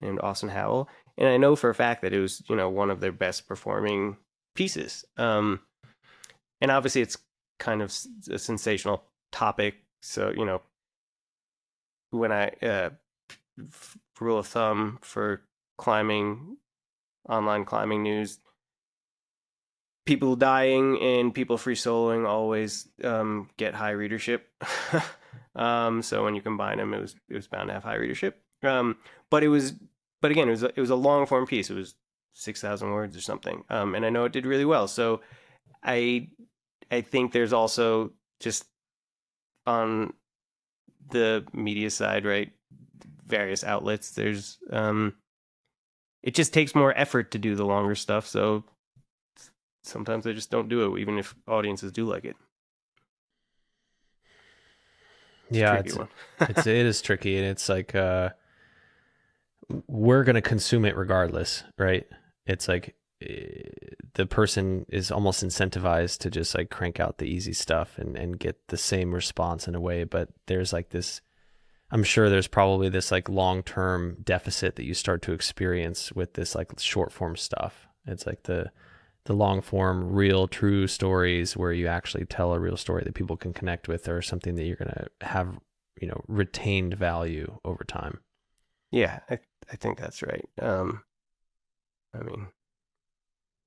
named Austin Howell. And I know for a fact that it was, one of their best performing pieces. And obviously it's kind of a sensational topic. So, when rule of thumb for online climbing news, people dying and people free soloing always get high readership. So when you combine them, it was bound to have high readership. But again, it was a long form piece. It was 6,000 words or something. And I know it did really well. So I think there's also just on the media side, right? Various outlets. There's it just takes more effort to do the longer stuff. So sometimes they just don't do it, even if audiences do like it. It is tricky, and it's like we're gonna consume it regardless, right? It's like the person is almost incentivized to just like crank out the easy stuff and get the same response in a way. But there's like this, I'm sure there's probably this like long-term deficit that you start to experience with this like short form stuff. It's like the long form, real, true stories where you actually tell a real story that people can connect with, or something that you're going to have, retained value over time. Yeah, I think that's right.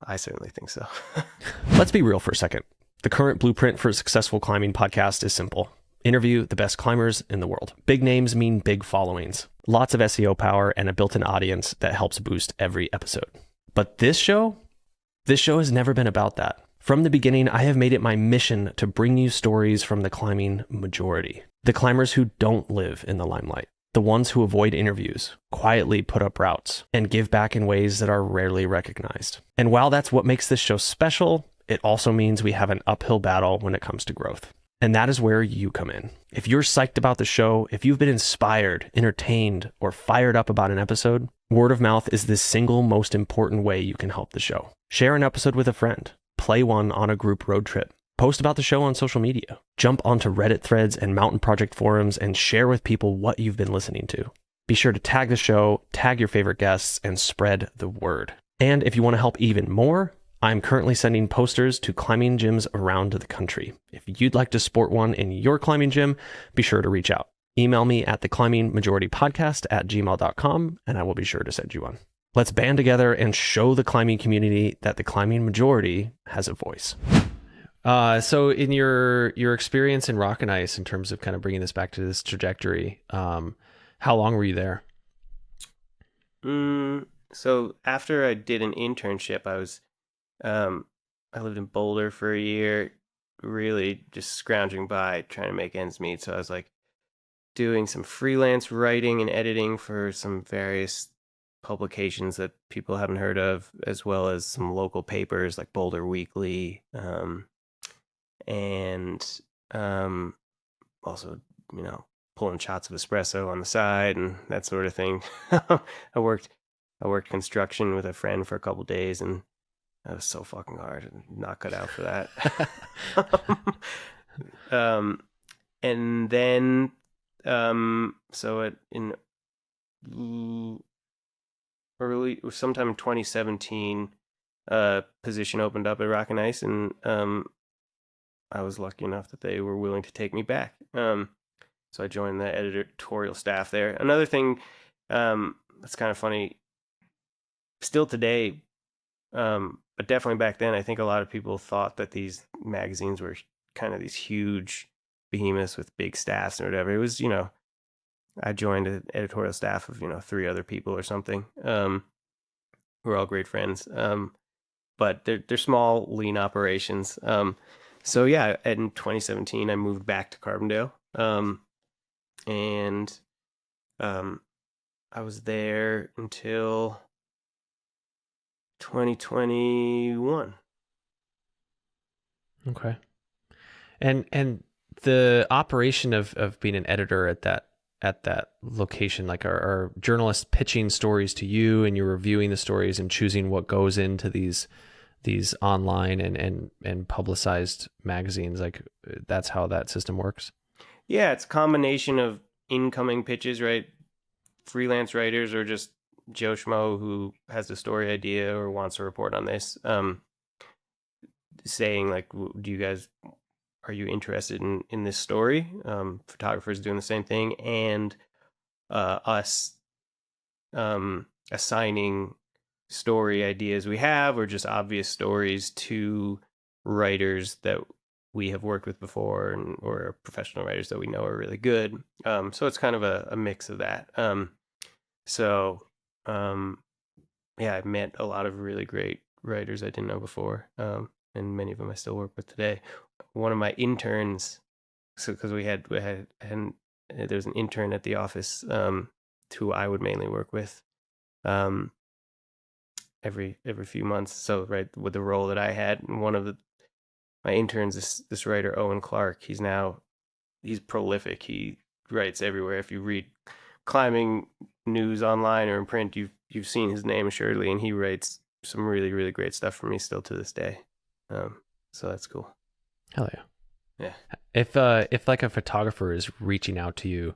I certainly think so. Let's be real for a second. The current blueprint for a successful climbing podcast is simple. Interview the best climbers in the world. Big names mean big followings, lots of SEO power, and a built-in audience that helps boost every episode. But this show has never been about that. From the beginning, I have made it my mission to bring you stories from the climbing majority. The climbers who don't live in the limelight. The ones who avoid interviews, quietly put up routes, and give back in ways that are rarely recognized. And while that's what makes this show special, it also means we have an uphill battle when it comes to growth. And that is where you come in. If you're psyched about the show, if you've been inspired, entertained, or fired up about an episode, word of mouth is the single most important way you can help the show. Share an episode with a friend. Play one on a group road trip. Post about the show on social media. Jump onto Reddit threads and Mountain Project forums and share with people what you've been listening to. Be sure to tag the show, tag your favorite guests, and spread the word. And if you want to help even more, I'm currently sending posters to climbing gyms around the country. If you'd like to sport one in your climbing gym, be sure to reach out. Email me at theclimbingmajoritypodcast@gmail.com, and I will be sure to send you one. Let's band together and show the climbing community that the climbing majority has a voice. So in your experience in Rock and Ice, in terms of kind of bringing this back to this trajectory, how long were you there? So after I did an internship, I lived in Boulder for a year, really just scrounging by, trying to make ends meet. So I was like doing some freelance writing and editing for some various publications that people haven't heard of, as well as some local papers like Boulder Weekly, and also, pulling shots of espresso on the side and that sort of thing. I worked construction with a friend for a couple days, and that was so fucking hard and not cut out for that. And then, so in sometime in 2017, position opened up at Rock and Ice, and I was lucky enough that they were willing to take me back. So I joined the editorial staff there. Another thing that's kind of funny, still today, but definitely back then, I think a lot of people thought that these magazines were kind of these huge behemoths with big staffs or whatever. It was, I joined an editorial staff of, 3 other people or something. We're all great friends. But they're small, lean operations. So yeah, in 2017, I moved back to Carbondale. And I was there until 2021. Okay. And the operation of being an editor at that location, like are journalists pitching stories to you, and you're reviewing the stories and choosing what goes into these online and publicized magazines, like that's how that system works? Yeah, it's a combination of incoming pitches, right? Freelance writers or just Joe Schmo who has a story idea or wants to report on this, saying like, are you interested in this story? Photographers doing the same thing, and us assigning story ideas we have, or just obvious stories, to writers that we have worked with before, or professional writers that we know are really good. So it's kind of a mix of that. Yeah, I've met a lot of really great writers I didn't know before, and many of them I still work with today. One of my interns, so because there was an intern at the office who I would mainly work with every few months. So right, with the role that I had, and one of my interns, this writer Owen Clark, he's prolific. He writes everywhere. If you read climbing news online or in print, you've seen his name assuredly, and he writes some really, really great stuff for me still to this day. So that's cool. Hell yeah. Yeah. If like a photographer is reaching out to you,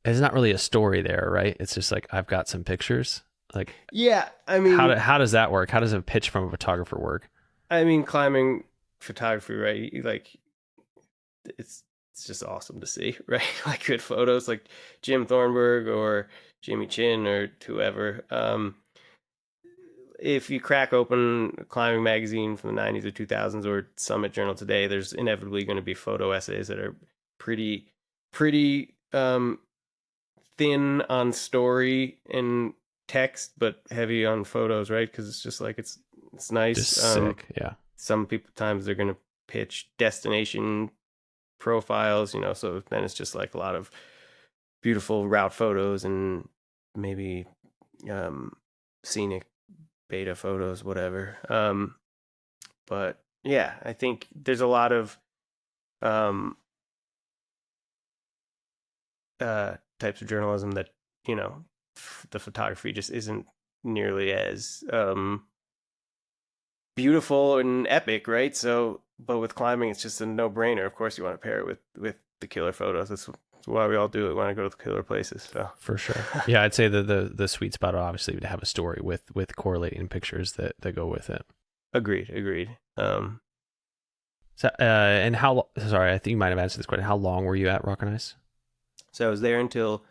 there's not really a story there, right? It's just like, I've got some pictures. Like, yeah, I mean, how does that work? How does a pitch from a photographer work? I mean, climbing photography, right? Like, it's just awesome to see, right? Like good photos, like Jim Thornburg or Jimmy Chin or whoever. If you crack open a climbing magazine from the 90s or 2000s or Summit Journal today, there's inevitably going to be photo essays that are pretty thin on story and text, but heavy on photos, right? Because it's just like it's nice. Just sick, yeah. Some times they're going to pitch destination profiles, so then it's just like a lot of beautiful route photos and maybe scenic beta photos, whatever. But yeah, I think there's a lot of types of journalism that the photography just isn't nearly as beautiful and epic, right? So, but with climbing, it's just a no-brainer. Of course, you want to pair it with the killer photos. That's why we all do it. We want to go to the killer places. So for sure, yeah, I'd say the sweet spot obviously to have a story with correlating pictures that go with it. Agreed. So, and sorry, I think you might have answered this question. How long were you at Rock and Ice? So I was there until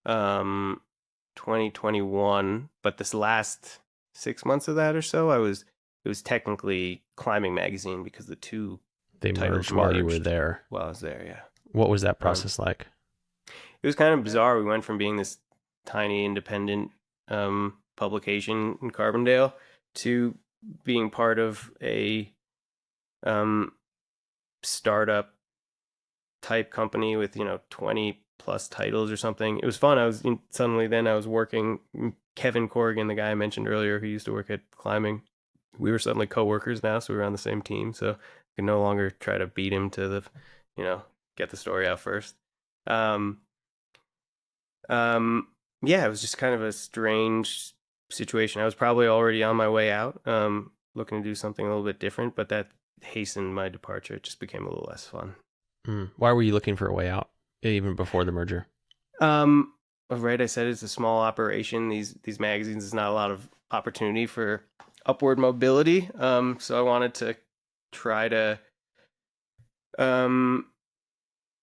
2021, but this last 6 months of that or so, it was technically Climbing Magazine because the two They titles merged while you were merged there. while I was there. Yeah, What was that process like? it was kind of bizarre. We went from being this tiny independent publication in Carbondale to being part of a startup type company with 20 plus titles or something. It was fun. Suddenly then I was working. Kevin Corrigan, the guy I mentioned earlier, who used to work at Climbing, we were suddenly co-workers now, so we were on the same team. So I could no longer try to beat him to the, get the story out first. Yeah, it was just kind of a strange situation. I was probably already on my way out, looking to do something a little bit different, but that hastened my departure. It just became a little less fun. Why were you looking for a way out even before the merger? Right, I said it's a small operation. These magazines is not a lot of opportunity for upward mobility. So I wanted to try to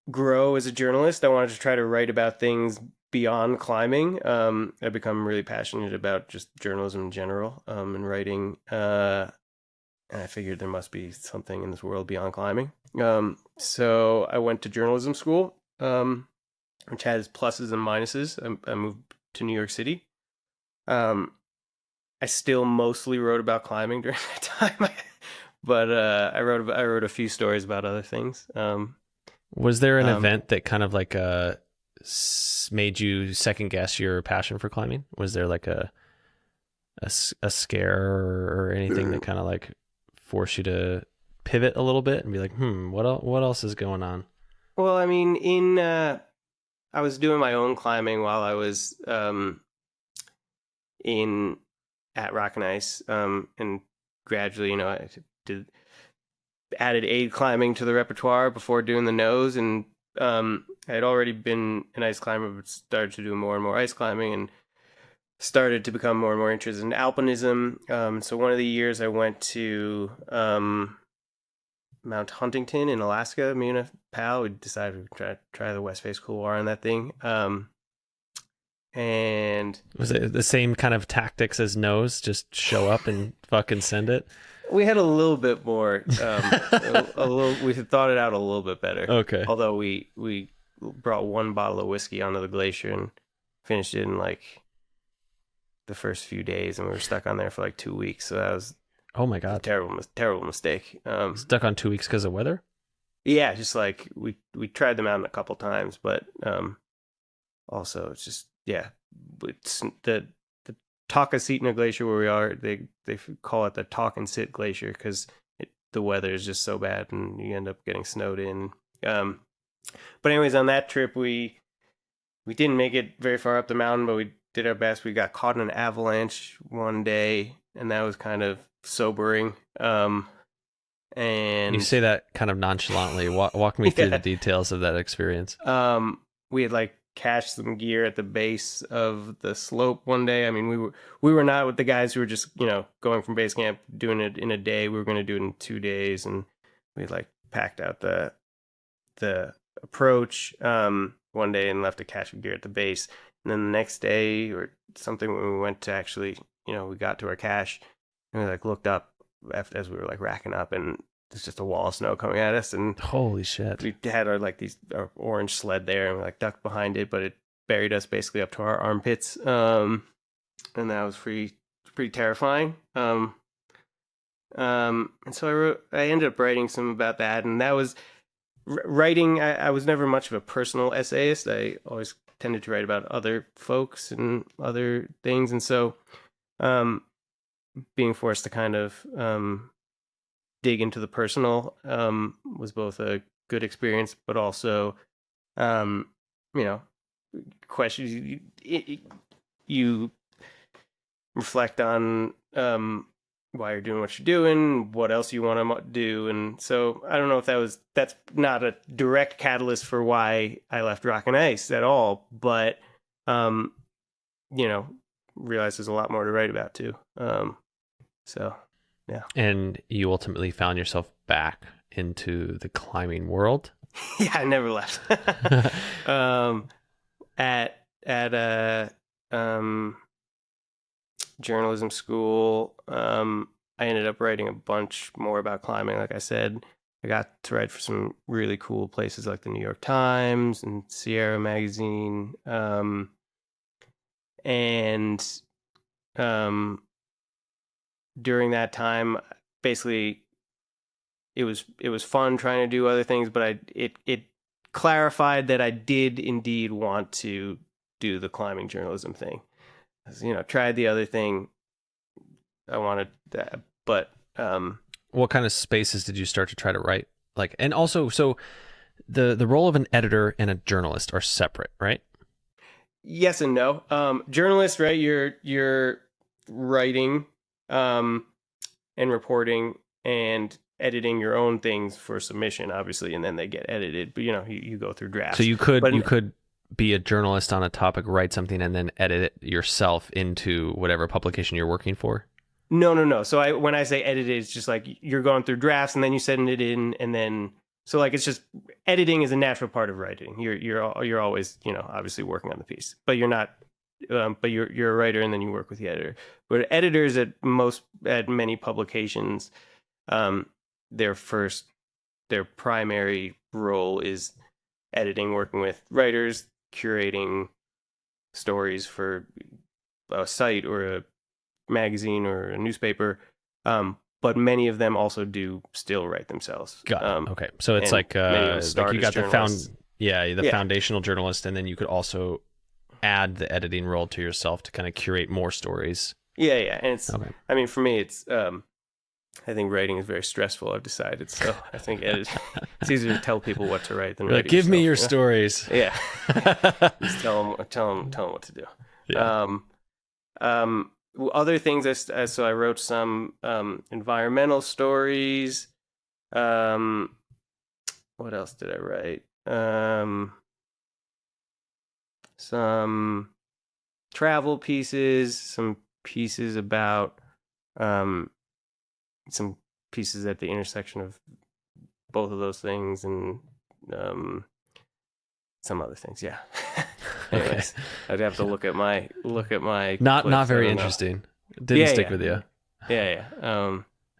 grow as a journalist. I wanted to try to write about things beyond climbing. I've become really passionate about just journalism in general, and writing. And I figured there must be something in this world beyond climbing. So I went to journalism school, which has pluses and minuses. I moved to New York City. I still mostly wrote about climbing during that time, but I wrote a few stories about other things. Was there an event that kind of like made you second guess your passion for climbing? Was there like a scare or anything that kind of like forced you to pivot a little bit and be like, what else is going on? Well, I mean, I was doing my own climbing while I was at Rock and Ice, and gradually, I added aid climbing to the repertoire before doing the nose, and I had already been an ice climber, but started to do more and more ice climbing, and started to become more and more interested in alpinism. So one of the years I went to Mount Huntington in Alaska. Me and a pal, we decided to try the West Face Couloir on that thing. And was it the same kind of tactics as nose? Just show up and fucking send it? We had a little bit more. We had thought it out a little bit better. Okay. Although we brought one bottle of whiskey onto the glacier and finished it in like the first few days, and we were stuck on there for like 2 weeks. So that was oh my god, terrible mistake. Stuck on 2 weeks because of weather? Yeah, just like we tried the mountain a couple times, but also it's just it's the Takasitna Glacier where we are. They call it the Talk and Sit Glacier because the weather is just so bad and you end up getting snowed in. But anyways, on that trip we didn't make it very far up the mountain, but we did our best. We got caught in an avalanche one day, and that was kind of sobering. And you say that kind of nonchalantly. Walk me through the details of that experience. We had like cached some gear at the base of the slope one day. I mean, we were not with the guys who were just going from base camp doing it in a day. We were going to do it in 2 days, and we like packed out the approach one day and left a cache of gear at the base. And then the next day or something, when we went to actually, we got to our cache and we like looked up as we were like racking up, and there's just a wall of snow coming at us. And holy shit, we had our orange sled there, and we like ducked behind it, but it buried us basically up to our armpits. And that was pretty terrifying. And so I ended up writing some about that, and that was writing. I was never much of a personal essayist. I always tended to write about other folks and other things, and so being forced to kind of dig into the personal was both a good experience, but also questions you reflect on why you're doing what you're doing, what else you want to do. And so I don't know if that's not a direct catalyst for why I left Rock and Ice at all, but realize there's a lot more to write about too. So yeah. And you ultimately found yourself back into the climbing world? Yeah, I never left. at a journalism school, I ended up writing a bunch more about climbing. Like I said, I got to write for some really cool places like the New York Times and Sierra Magazine. And during that time, basically, it was fun trying to do other things, but it clarified that I did indeed want to do the climbing journalism thing. Tried the other thing. I wanted that, but what kind of spaces did you start to try to write? Like, and also, so the role of an editor and a journalist are separate, right? yes and no. Journalist, right? You're writing and reporting and editing your own things for submission, obviously, and then they get edited. But you go through drafts. So you could be a journalist on a topic, write something, and then edit it yourself into whatever publication you're working for. No. So when I say edited, it's just like you're going through drafts and then you send it in, and then so like it's just editing is a natural part of writing. You're always obviously working on the piece, but you're not. But you're a writer and then you work with the editor. But editors at many publications, their primary role is editing, working with writers, curating stories for a site or a magazine or a newspaper. But many of them also do still write themselves. Got it. Okay, so it's like you got the foundational journalist, and then you could also add the editing role to yourself to kind of curate more stories. Yeah, and it's. Okay. I mean, for me, it's. I think writing is very stressful. I've decided, so I think it's easier to tell people what to write than write. Give me your stories. Yeah, just tell them what to do. Yeah. Other things. So I wrote some environmental stories. What else did I write? Some travel pieces, some pieces about some pieces at the intersection of both of those things, and some other things. Yeah. Anyways, I'd have to look at my not very interesting. Didn't stick with you. Yeah.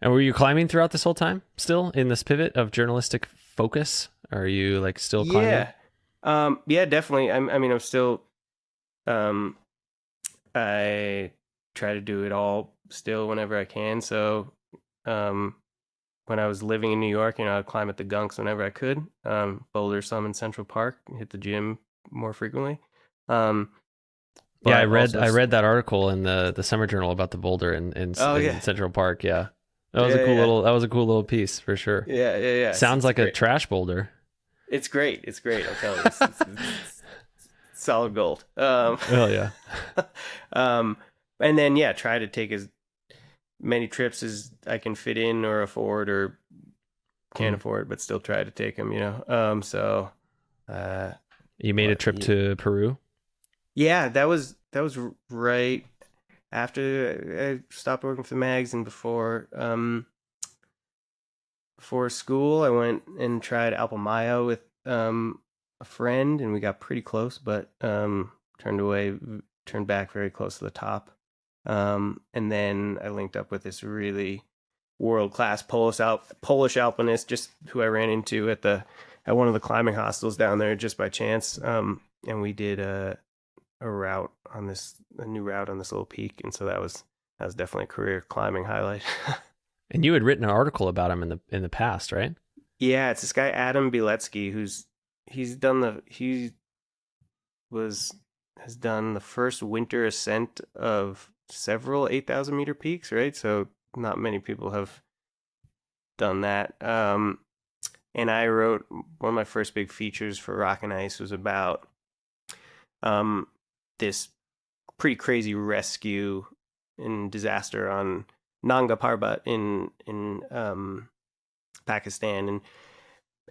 And were you climbing throughout this whole time still in this pivot of journalistic focus? Or are you like still climbing? Yeah, definitely. I'm still I try to do it all still whenever I can. So when I was living in New York, I'd climb at the Gunks whenever I could. Boulder some in Central Park, hit the gym more frequently. I read that article in the Summer Journal about the boulder in Central Park. Yeah, that was a cool little piece for sure. Yeah. Sounds like a trash boulder. It's great. I'll tell you, it's solid gold. Oh yeah. And then try to take as many trips as I can fit in or afford or can't afford, but still try to take them. So. You made a trip to Peru? Yeah, that was right after I stopped working for the mags and before school. I went and tried Alpamayo with a friend, and we got pretty close, but turned back very close to the top. And then I linked up with this really world-class Polish alpinist, just who I ran into at one of the climbing hostels down there just by chance. And we did a new route on this little peak, and so that was definitely a career climbing highlight. And you had written an article about him in the past, right? Yeah, it's this guy Adam Bilecki has done the first winter ascent of several 8,000 meter peaks, right? So not many people have done that. And I wrote one of my first big features for Rock and Ice was about this pretty crazy rescue and disaster on Nanga Parbat in Pakistan. And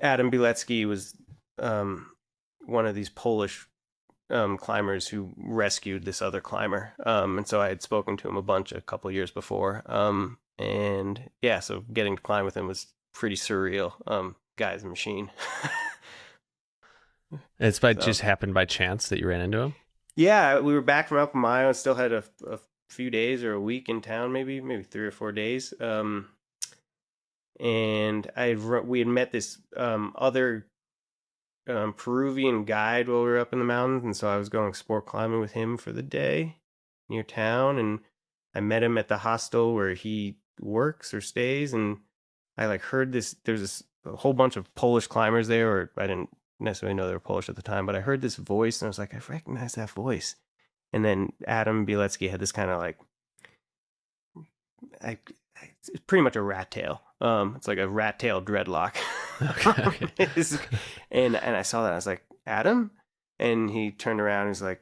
Adam Bilecki was one of these Polish climbers who rescued this other climber. And so I had spoken to him a couple years before. And yeah, so getting to climb with him was pretty surreal. Guy's a machine. It's just happened by chance that you ran into him? Yeah, we were back from Alpamayo and still had a few days or a week in town, maybe 3 or 4 days. And we had met this other Peruvian guide while we were up in the mountains, and so I was going sport climbing with him for the day near town, and I met him at the hostel where he works or stays, and I like heard this. There's a whole bunch of Polish climbers there, or I didn't necessarily know they were Polish at the time, but I heard this voice, and I was like, I recognize that voice. And then Adam Bieletsky had this kind of like, it's pretty much a rat tail. It's like a rat tail dreadlock. Okay. and I saw that. I was like, Adam? And he turned around and he's like,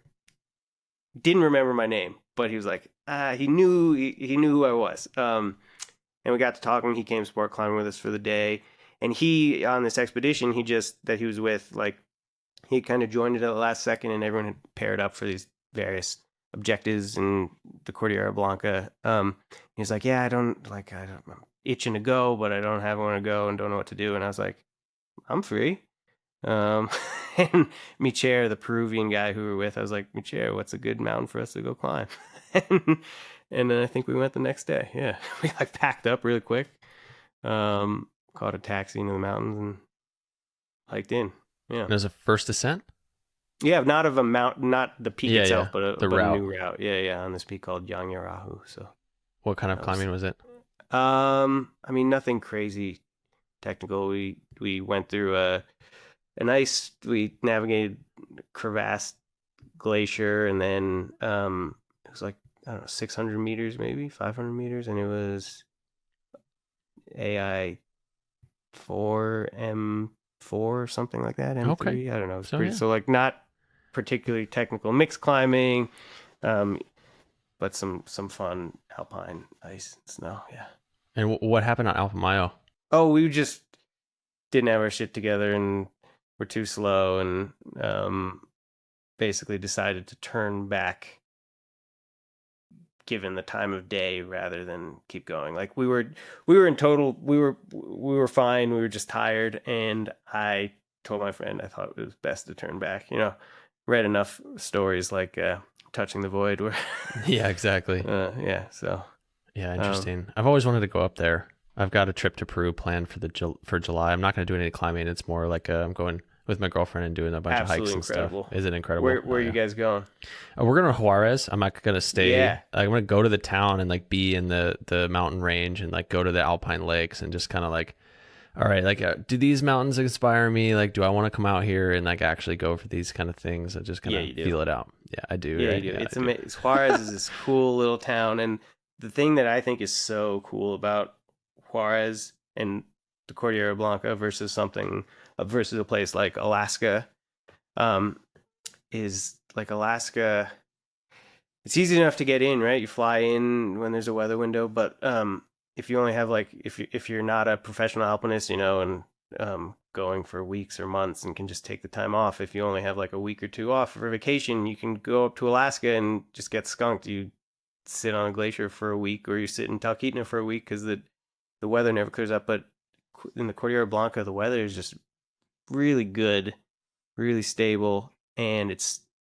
didn't remember my name, but he was like, he knew who I was. And we got to talking. He came sport climbing with us for the day. And he, on this expedition, that he was with, like, he kind of joined it at the last second, and everyone had paired up for these various objectives in the Cordillera Blanca. He's like, yeah, I'm itching to go, but I don't have one to go and don't know what to do. And I was like, I'm free. And Michel, the Peruvian guy who we were with, I was like, Michel, what's a good mountain for us to go climb? And then I think we went the next day. Yeah, we like packed up really quick, caught a taxi into the mountains and hiked in. Yeah, it was a first ascent. Yeah, not of a mountain, not the peak itself, but the route. A new route. Yeah, on this peak called Yanyarahu. So, what kind of climbing was it? I mean, nothing crazy technical. We went through we navigated crevassed glacier, and then it was like, I don't know, 600 meters, maybe 500 meters, and it was AI 4M4 or something like that. M3, okay. I don't know. So like not particularly technical mixed climbing, but some fun alpine ice and snow. Yeah. And what happened on Alpamayo? Oh, we just didn't have our shit together and were too slow, and basically decided to turn back given the time of day rather than keep going. Like we were fine. We were just tired, and I told my friend I thought it was best to turn back. Read enough stories like Touching the Void where yeah, exactly. So interesting. I've always wanted to go up there. I've got a trip to Peru planned for July. I'm not going to do any climbing. It's more like I'm going with my girlfriend and doing a bunch of hikes and incredible stuff. Is it incredible? Where are you guys going? We're going to Juarez. I'm not going to stay. Yeah. I'm going to go to the town and like be in the mountain range and like go to the alpine lakes and just kind of like, all right, like, do these mountains inspire me? Like, do I want to come out here and like actually go for these kind of things? I just kind of feel it out. Yeah, I do. Yeah, right? you do. Yeah, it's amazing. Juarez is this cool little town, and the thing that I think is so cool about Juarez and the Cordillera Blanca versus a place like Alaska, is like Alaska. It's easy enough to get in, right? You fly in when there's a weather window, but if you only have if you're not a professional alpinist, and going for weeks or months and can just take the time off, if you only have like a week or two off for vacation, you can go up to Alaska and just get skunked. You sit on a glacier for a week, or you sit in Talkeetna for a week because the weather never clears up. But in the Cordillera Blanca, the weather is just really good, really stable, and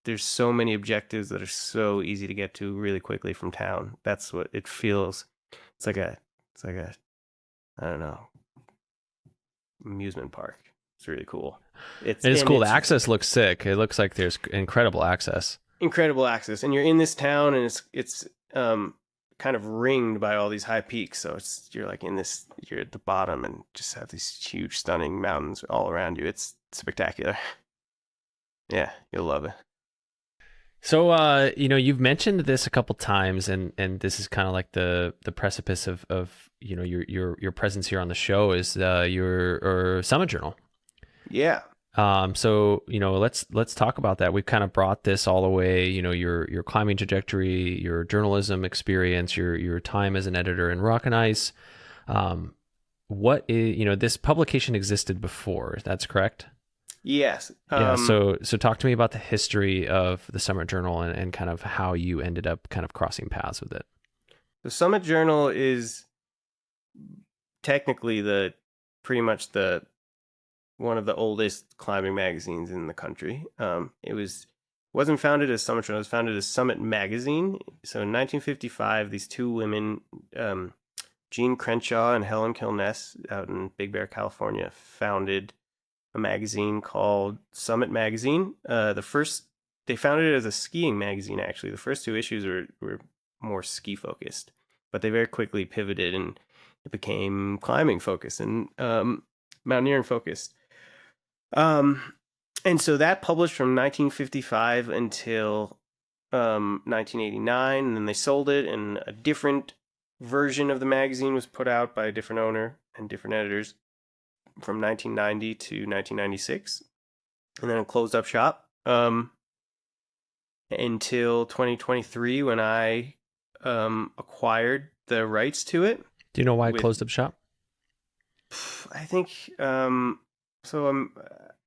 there's so many objectives that are so easy to get to really quickly from town. That's what it feels. It's like a I don't know, amusement park. It's really cool. It is cool. The access looks sick. It looks like there's incredible access. Incredible access, and you're in this town, and it's kind of ringed by all these high peaks. So you're at the bottom and just have these huge, stunning mountains all around you. It's spectacular. Yeah, you'll love it. So, you've mentioned this a couple times, and this is kind of like the precipice of your presence here on the show is your summit journal. Yeah. So let's talk about that. We've kind of brought this all the way. Your climbing trajectory, your journalism experience, your time as an editor in Rock and Ice. This publication existed before. That's correct. Yes. Yeah. So talk to me about the history of the Summit Journal and kind of how you ended up kind of crossing paths with it. The Summit Journal is technically pretty much the one of the oldest climbing magazines in the country. Wasn't founded as Summit Journal, it was founded as Summit Magazine. So in 1955, these two women, Jean Crenshaw and Helen Kilness, out in Big Bear, California, founded a magazine called Summit Magazine. They founded it as a skiing magazine, actually. The first two issues were more ski focused, but they very quickly pivoted and it became climbing focused and mountaineering focused. And so that published from 1955 until 1989, and then they sold it, and a different version of the magazine was put out by a different owner and different editors from 1990 to 1996, and then it closed up shop until 2023 when I acquired the rights to it. Do you know why it closed up shop? I think so.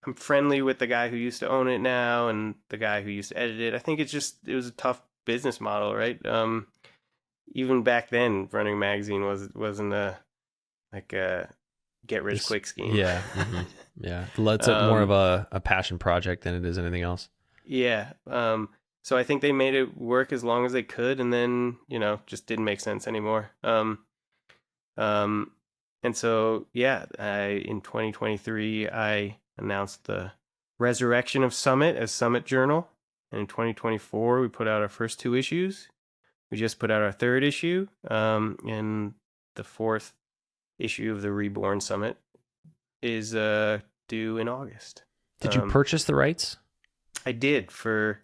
I'm friendly with the guy who used to own it now and the guy who used to edit it. I think it was a tough business model, right? Even back then, running a magazine wasn't a get rich quick scheme. Yeah, mm-hmm. Yeah. It's more of a passion project than it is anything else. Yeah. So I think they made it work as long as they could, and then just didn't make sense anymore. And so in 2023 I announced the resurrection of Summit as Summit Journal, and in 2024 we put out our first two issues. We just put out our third issue, and the fourth issue of the Reborn Summit is due in August. Did you purchase the rights? I did for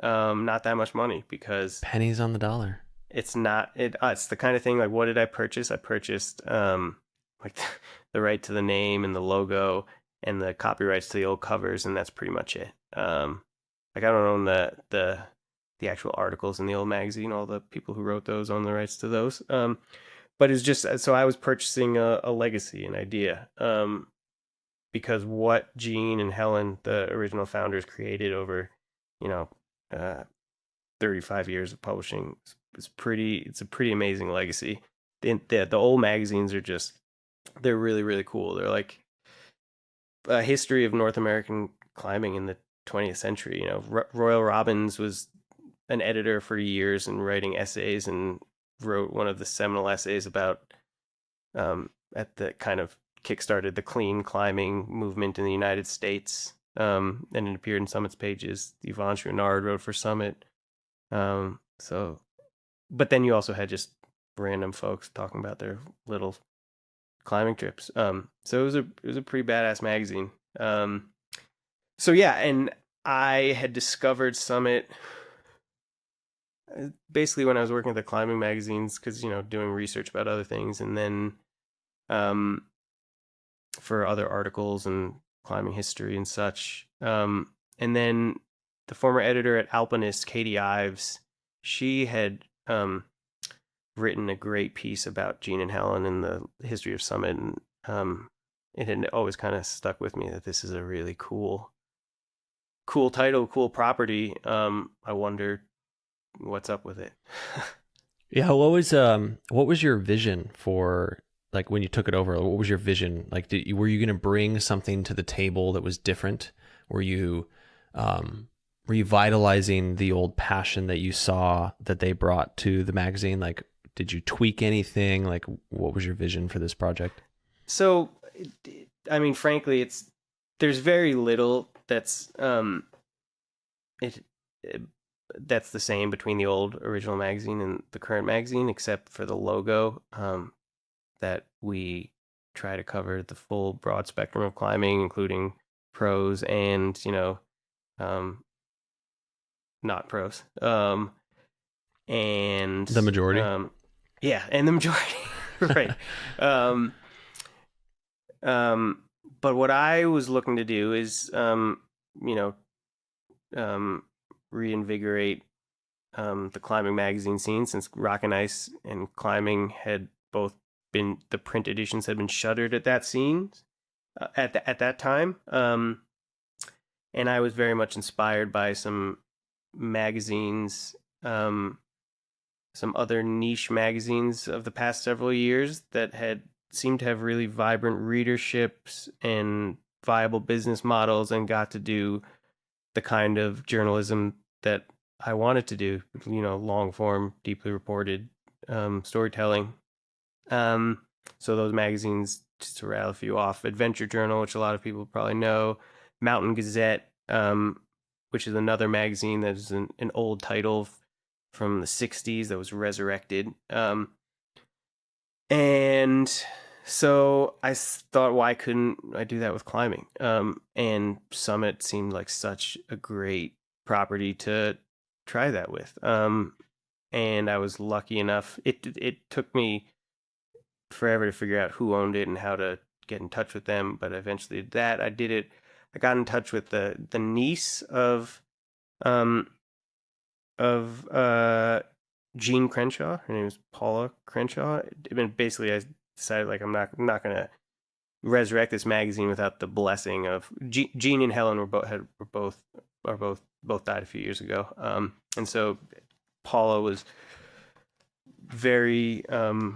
not that much money, because pennies on the dollar. It's not it's the kind of thing like, what did I purchase? I purchased like the right to the name and the logo and the copyrights to the old covers, and that's pretty much it. Like I don't own the actual articles in the old magazine. All the people who wrote those own the rights to those. But it's just, so I was purchasing a legacy, an idea. Because what Gene and Helen, the original founders, created over 35 years of publishing, it's a pretty amazing legacy. The old magazines are they're really, really cool. They're like a history of North American climbing in the 20th century. Royal Robbins was an editor for years and writing essays, and wrote one of the seminal essays about at the kind of kickstarted the clean climbing movement in the United States. And it appeared in Summit's pages. Yvonne Chouinard wrote for Summit. But then you also had just random folks talking about their little climbing trips. So it was a pretty badass magazine. And I had discovered Summit basically when I was working at the climbing magazines, because doing research about other things, and then for other articles and climbing history and such. And then the former editor at Alpinist, Katie Ives, she had written a great piece about Gene and Helen and the history of Summit, and it had always kind of stuck with me that this is a really cool title, cool property. I wonder what's up with it. Yeah, what was your vision for, like, when you took it over? What was your vision? Like, were you going to bring something to the table that was different? Were you vitalizing the old passion that you saw that they brought to the magazine? Like, did you tweak anything? Like, what was your vision for this project? So, I mean, frankly, there's very little that's that's the same between the old original magazine and the current magazine, except for the logo, that we try to cover the full broad spectrum of climbing, including pros and not pros, and the majority. And the majority. Right. But what I was looking to do is reinvigorate the climbing magazine scene, since Rock and Ice and Climbing had both been, the print editions had been shuttered at that scene at that time. And I was very much inspired by some magazines, some other niche magazines of the past several years that had seemed to have really vibrant readerships and viable business models and got to do the kind of journalism that I wanted to do, long form, deeply reported storytelling. So those magazines, just to rattle a few off: Adventure Journal, which a lot of people probably know; Mountain Gazette, which is another magazine that is an old title from the 60s that was resurrected. And so I thought, why couldn't I do that with climbing? And Summit seemed like such a great property to try that with. And I was lucky enough. It took me forever to figure out who owned it and how to get in touch with them, but eventually did that. I did it. I got in touch with the niece of Jean Crenshaw. Her name is Paula Crenshaw. And basically, I decided, like, I'm not gonna resurrect this magazine without the blessing of Jean and Helen both died a few years ago. And so Paula was very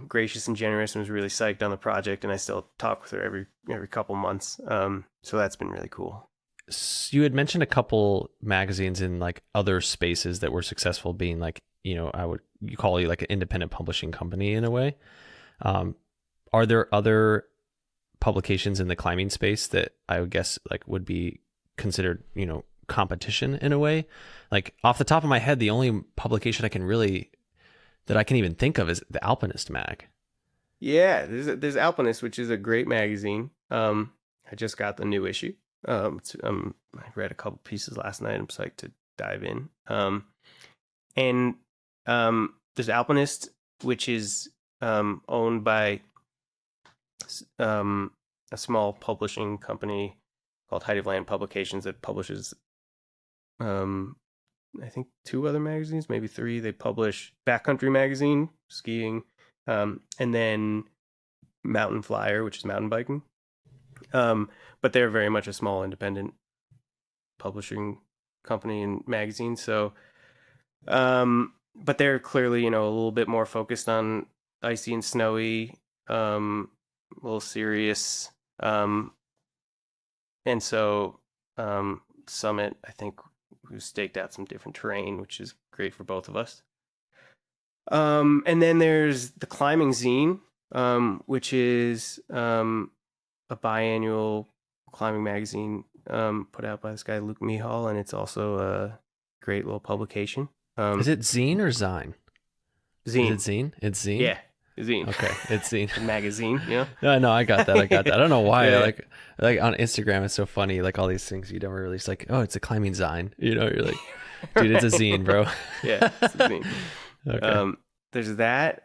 gracious and generous and was really psyched on the project, and I still talk with her every couple months. So that's been really cool. You had mentioned a couple magazines in like other spaces that were successful, being like, you call you like an independent publishing company in a way. Are there other publications in the climbing space that I would guess like would be considered, competition in a way? Like off the top of my head, the only publication that I can even think of is the Alpinist mag. Yeah, there's Alpinist, which is a great magazine. I just got the new issue. I read a couple pieces last night. I'm psyched to dive in. And there's Alpinist, which is owned by a small publishing company called Height of Land Publications that publishes, I think, 2 other magazines, maybe 3. They publish Backcountry Magazine, skiing, and then Mountain Flyer, which is mountain biking. But they're very much a small independent publishing company and magazine. So, but they're clearly, a little bit more focused on icy and snowy, a little serious. And so, Summit, I think, we've staked out some different terrain, which is great for both of us. And then there's the Climbing Zine, which is a biannual climbing magazine put out by this guy Luke Mihal, and it's also a great little publication. Is it zine or zine? Zine. Is it zine? It's zine? Yeah, zine. Okay, it's zine. A magazine, No, I got that. I don't know why. Yeah. Like on Instagram, it's so funny. Like all these things you never release. Like, oh, it's a climbing zine. You're like, dude, it's a zine, bro. Yeah, it's a zine. Okay. There's that.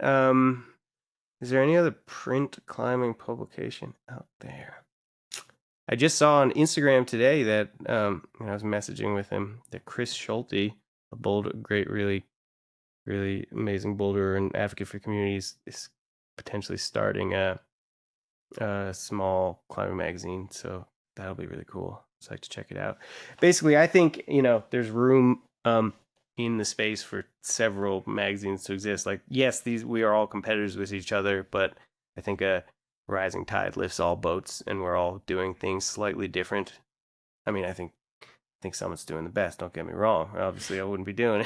Is there any other print climbing publication out there? I just saw on Instagram today that I was messaging with him that Chris Schulte, a great, really, really amazing boulderer and advocate for communities, is potentially starting a small climbing magazine. So that'll be really cool. So I'd like to check it out. Basically, I think there's room in the space for several magazines to exist. Like, yes, we are all competitors with each other, but I think a rising tide lifts all boats, and we're all doing things slightly different. I mean, I think Summit's doing the best. Don't get me wrong. Obviously, I wouldn't be doing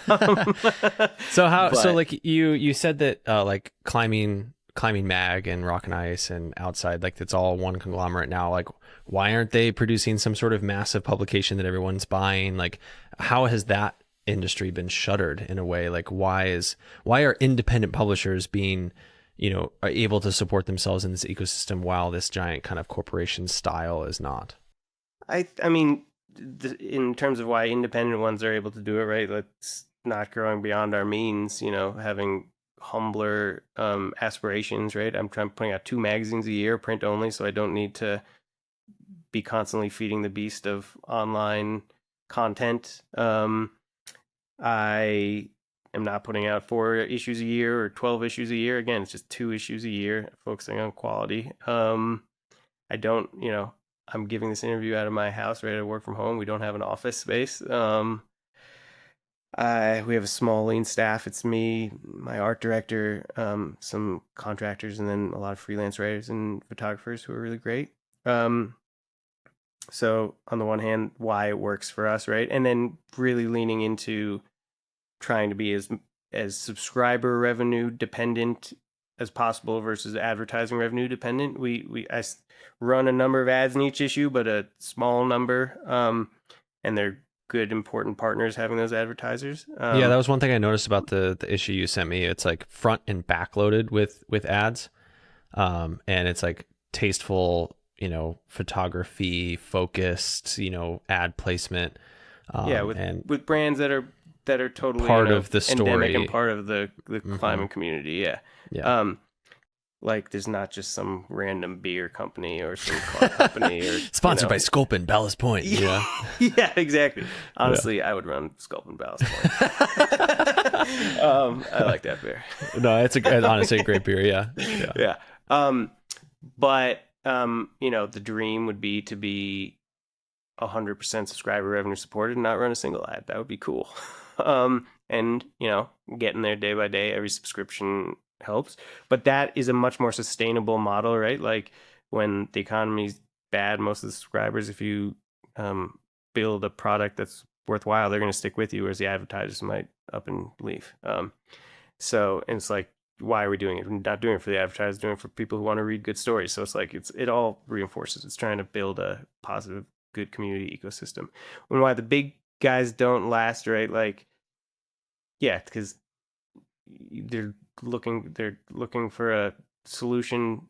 it. So like you said that like climbing mag and Rock and Ice and Outside, like it's all one conglomerate now. Like, why aren't they producing some sort of massive publication that everyone's buying? Like, how has that industry been shuttered in a way? Like, why are independent publishers being are able to support themselves in this ecosystem while this giant kind of corporation style is not? I mean, in terms of why independent ones are able to do it, right? Let's not growing beyond our means, having humbler aspirations, right? I'm putting out 2 magazines a year, print only, so I don't need to be constantly feeding the beast of online content. I am not putting out 4 issues a year or 12 issues a year. Again, it's just 2 issues a year, focusing on quality. I don't, I'm giving this interview out of my house, ready to work from home. We don't have an office space. We have a small, lean staff. It's me, my art director, some contractors, and then a lot of freelance writers and photographers who are really great. So on the one hand, why it works for us, right? And then really leaning into trying to be as subscriber revenue dependent as possible versus advertising revenue dependent. I run a number of ads in each issue, but a small number, and they're good, important partners having those advertisers. Yeah, that was one thing I noticed about the issue you sent me. It's like front and back loaded with ads, and it's like tasteful, photography focused, ad placement. With brands that are totally part of the endemic story and part of the climbing community. Yeah. Like there's not just some random beer company or some car company or sponsored by Sculpin Ballast Point. Yeah. Yeah, exactly. Honestly, I would run Sculpin Ballast Point. I like that beer. No, it's honestly a great beer. Yeah. Yeah. But the dream would be to be 100% subscriber revenue supported and not run a single ad. That would be cool. And getting there day by day, every subscription helps, but that is a much more sustainable model, right? Like when the economy's bad, most of the subscribers, if you build a product that's worthwhile, they're going to stick with you, whereas the advertisers might up and leave. So and it's like, why are we doing it? We're not doing it for the advertisers, doing it for people who want to read good stories. So it's like it all reinforces. It's trying to build a positive, good community ecosystem. And why the big guys don't last, right? Like, yeah, because they're looking for a solution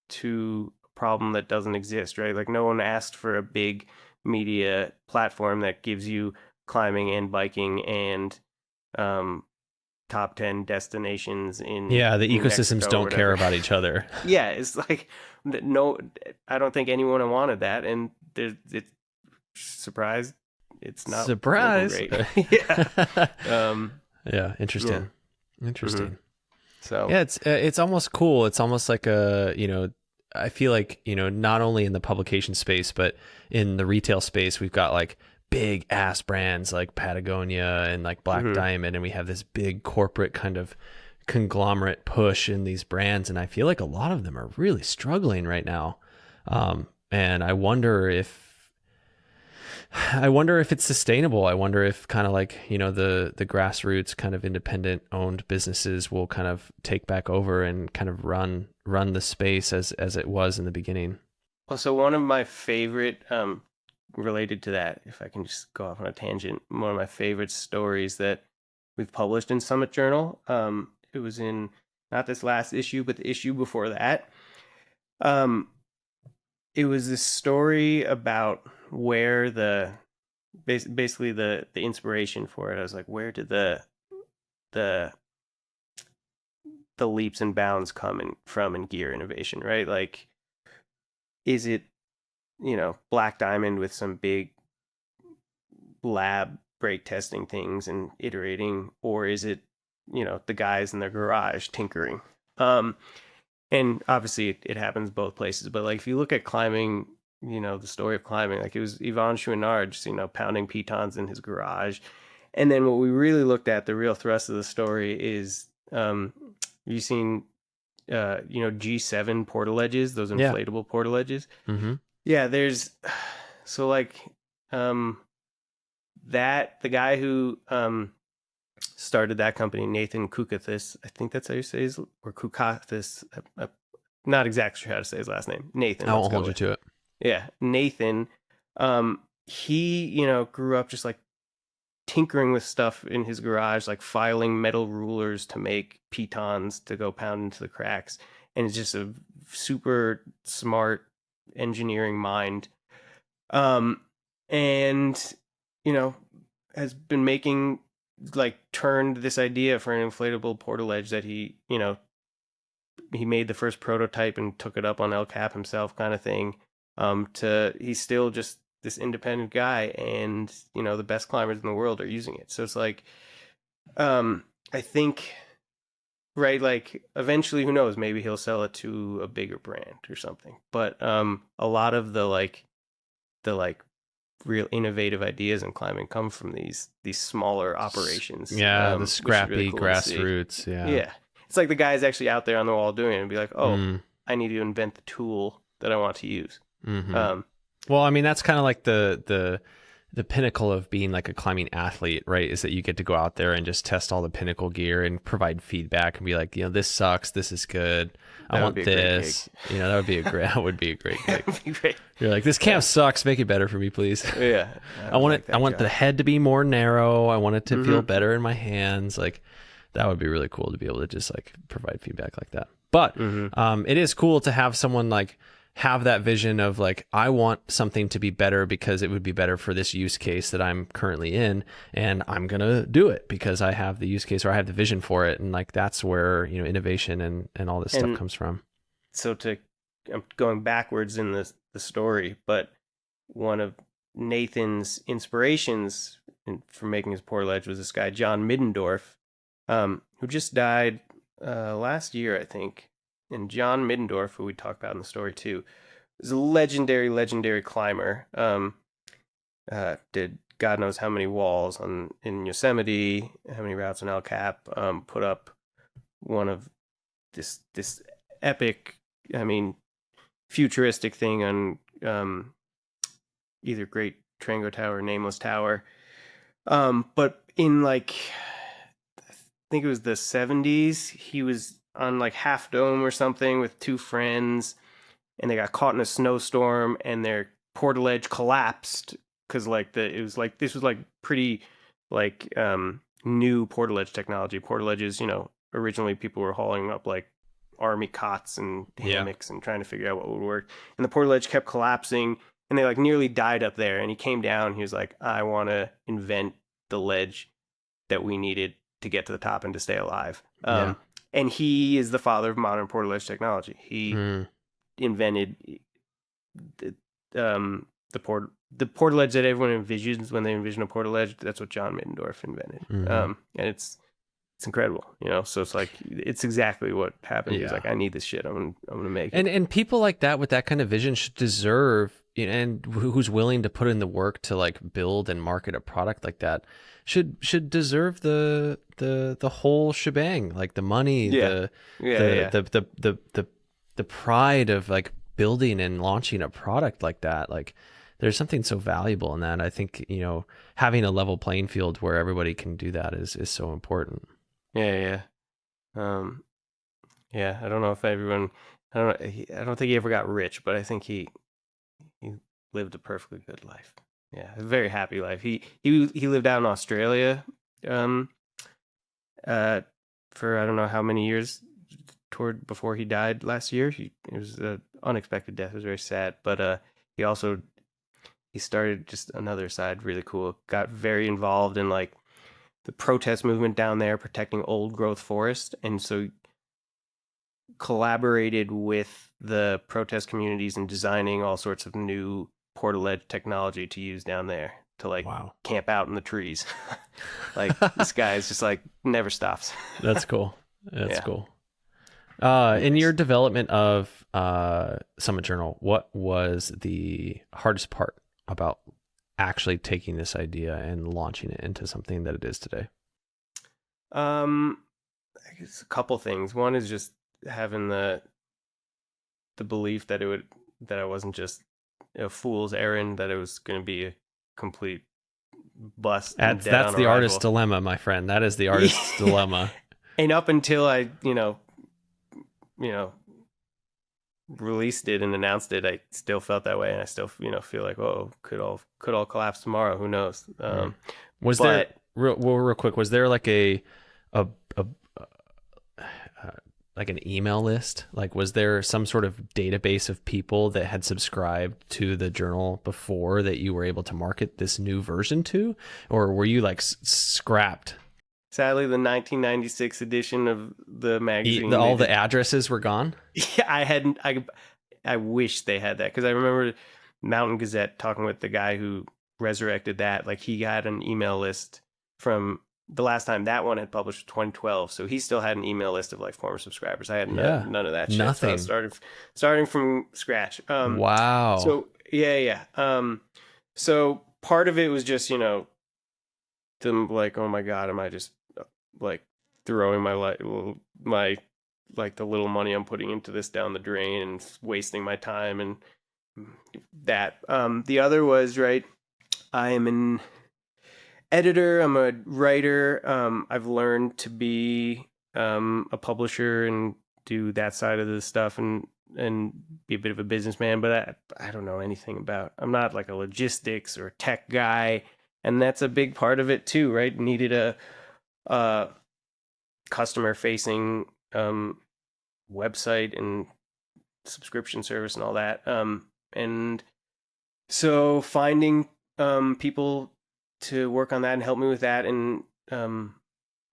to a problem that doesn't exist, right? Like no one asked for a big media platform that gives you climbing and biking and top 10 destinations in the ecosystems don't care about each other. Yeah, it's like I don't think anyone wanted that, and it's surprise, it's not surprise. Great. Yeah. Interesting. Mm-hmm. So yeah, it's almost cool. It's almost like I feel like, not only in the publication space, but in the retail space, we've got like big ass brands like Patagonia and like Black Diamond, and we have this big corporate kind of conglomerate push in these brands, and I feel like a lot of them are really struggling right now. And I wonder if it's sustainable. I wonder if kind of like, the grassroots kind of independent owned businesses will kind of take back over and kind of run the space as it was in the beginning. Well, so one of my favorite, related to that, if I can just go off on a tangent, one of my favorite stories that we've published in Summit Journal, it was in not this last issue, but the issue before that. It was this story about where basically the inspiration for it. I was like, where did the leaps and bounds come from in gear innovation, right? Like, is it Black Diamond with some big lab brake testing things and iterating, or is it the guys in their garage tinkering? And obviously it happens both places, but like if you look at climbing, the story of climbing, like it was Yvon Chouinard just, pounding pitons in his garage. And then what we really looked at, the real thrust of the story is, you've seen, G7 portaledges, those inflatable portaledges. Mm-hmm. Yeah, there's, so like, that, the guy who, started that company, Nathan Kukathis, I think that's how you say his, or Kukathis, not exactly sure how to say his last name. Nathan. I won't hold you to it. Yeah, Nathan. He, grew up just like tinkering with stuff in his garage, like filing metal rulers to make pitons to go pound into the cracks, and it's just a super smart engineering mind. And has been making, like, turned this idea for an inflatable portaledge that he made the first prototype and took it up on El Cap himself, kind of thing, to he's still just this independent guy, and the best climbers in the world are using it. So it's like, I think, right, like eventually, who knows, maybe he'll sell it to a bigger brand or something, but a lot of the real innovative ideas in climbing come from these smaller operations. The scrappy really cool grassroots. Yeah. It's like the guy's actually out there on the wall doing it and be like, I need to invent the tool that I want to use. Mm-hmm. Well, I mean, that's kind of like the pinnacle of being like a climbing athlete, right? Is that you get to go out there and just test all the pinnacle gear and provide feedback and be like, this sucks, this is good, I That would want be a great this. That would be a great that would be a great gig. That would be great. You're like, this camp sucks, make it better for me, please. Yeah. I want it. I want the head to be more narrow. I want it to feel Mhm. better in my hands. Like that would be really cool to be able to just like provide feedback like that. But it is cool to have someone like have that vision of like, I want something to be better because it would be better for this use case that I'm currently in, and I'm gonna do it because I have the use case or I have the vision for it, and like that's where innovation and all this stuff comes from. So I'm going backwards in the story, but one of Nathan's inspirations for making his portaledge was this guy John Middendorf, who just died last year, I think. And John Middendorf, who we talked about in the story too, is a legendary climber. Did God knows how many walls in Yosemite, how many routes in El Cap. Put up one of this epic, I mean, futuristic thing on either Great Trango Tower or Nameless Tower. But in like, I think it was the 70s, he was on like Half Dome or something with two friends, and they got caught in a snowstorm, and their portaledge collapsed because like this was like pretty like new portaledge technology. Portaledges, originally people were hauling up like army cots and hammocks and trying to figure out what would work, and the portaledge kept collapsing, and they like nearly died up there. And he came down, he was like, I want to invent the ledge that we needed to get to the top and to stay alive. And he is the father of modern portaledge technology. He invented the portaledge that everyone envisions when they envision a portaledge. That's what John Middendorf invented. And it's incredible, So it's like it's exactly what happened. He was like, I need this shit. I'm gonna make it. And people like that with that kind of vision should deserve, and who's willing to put in the work to like build and market a product like that should deserve the whole shebang, like the money, the pride of like building and launching a product like that. Like there's something so valuable in that. I think, having a level playing field where everybody can do that is so important. Yeah. I don't know if everyone, I don't think he ever got rich, but I think he lived a perfectly good life. Yeah, a very happy life. He lived out in Australia for I don't know how many years before he died last year. It was an unexpected death. It was very sad, but he started just another side really cool. Got very involved in like the protest movement down there, protecting old growth forest, and so collaborated with the protest communities in designing all sorts of new portaledge technology to use down there to like camp out in the trees. Like this guy is just like never stops. That's cool. That's cool. In your development of Summit Journal, what was the hardest part about actually taking this idea and launching it into something that it is today? I guess a couple things. One is just having the belief that I wasn't just a fool's errand, that it was going to be a complete bust. That's the artist's dilemma, my friend. That is the artist's dilemma. And up until I, released it and announced it, I still felt that way, and I still, feel like, could all collapse tomorrow. Who knows? Was there real quick? Was there like a like an email list? Like, was there some sort of database of people that had subscribed to the journal before that you were able to market this new version to, or were you like scrapped? Sadly, the 1996 edition of the magazine, all the addresses were gone. Yeah, I wish they had that, because I remember Mountain Gazette talking with the guy who resurrected that. Like, he got an email list from the last time that one had published, 2012. So he still had an email list of like former subscribers. I had none of that shit. Nothing. So starting from scratch. Wow. So yeah. So part of it was just, them like, oh my God, am I just like throwing my like the little money I'm putting into this down the drain and wasting my time and that. The other was, right, I am an editor, I'm a writer. I've learned to be a publisher and do that side of the stuff and be a bit of a businessman, but I don't know anything about, I'm not like a logistics or tech guy, and that's a big part of it too, right? Needed a customer facing website and subscription service and all that. And so finding people to work on that and help me with that and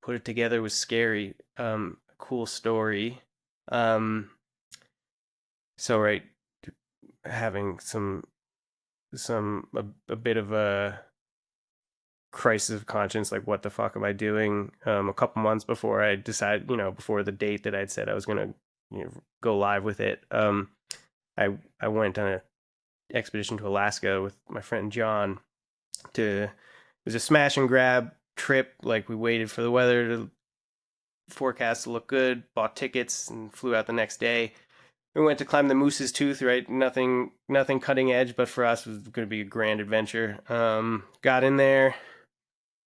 put it together was scary. Cool story. So right, having a bit of a crisis of conscience, like what the fuck am I doing? A couple months before I decided, before the date that I'd said I was gonna go live with it, I went on an expedition to Alaska with my friend John. It was a smash and grab trip. Like, we waited for the weather to forecast to look good, bought tickets, and flew out the next day. We went to climb the Moose's Tooth, right? Nothing cutting edge, but for us it was going to be a grand adventure. Got in there,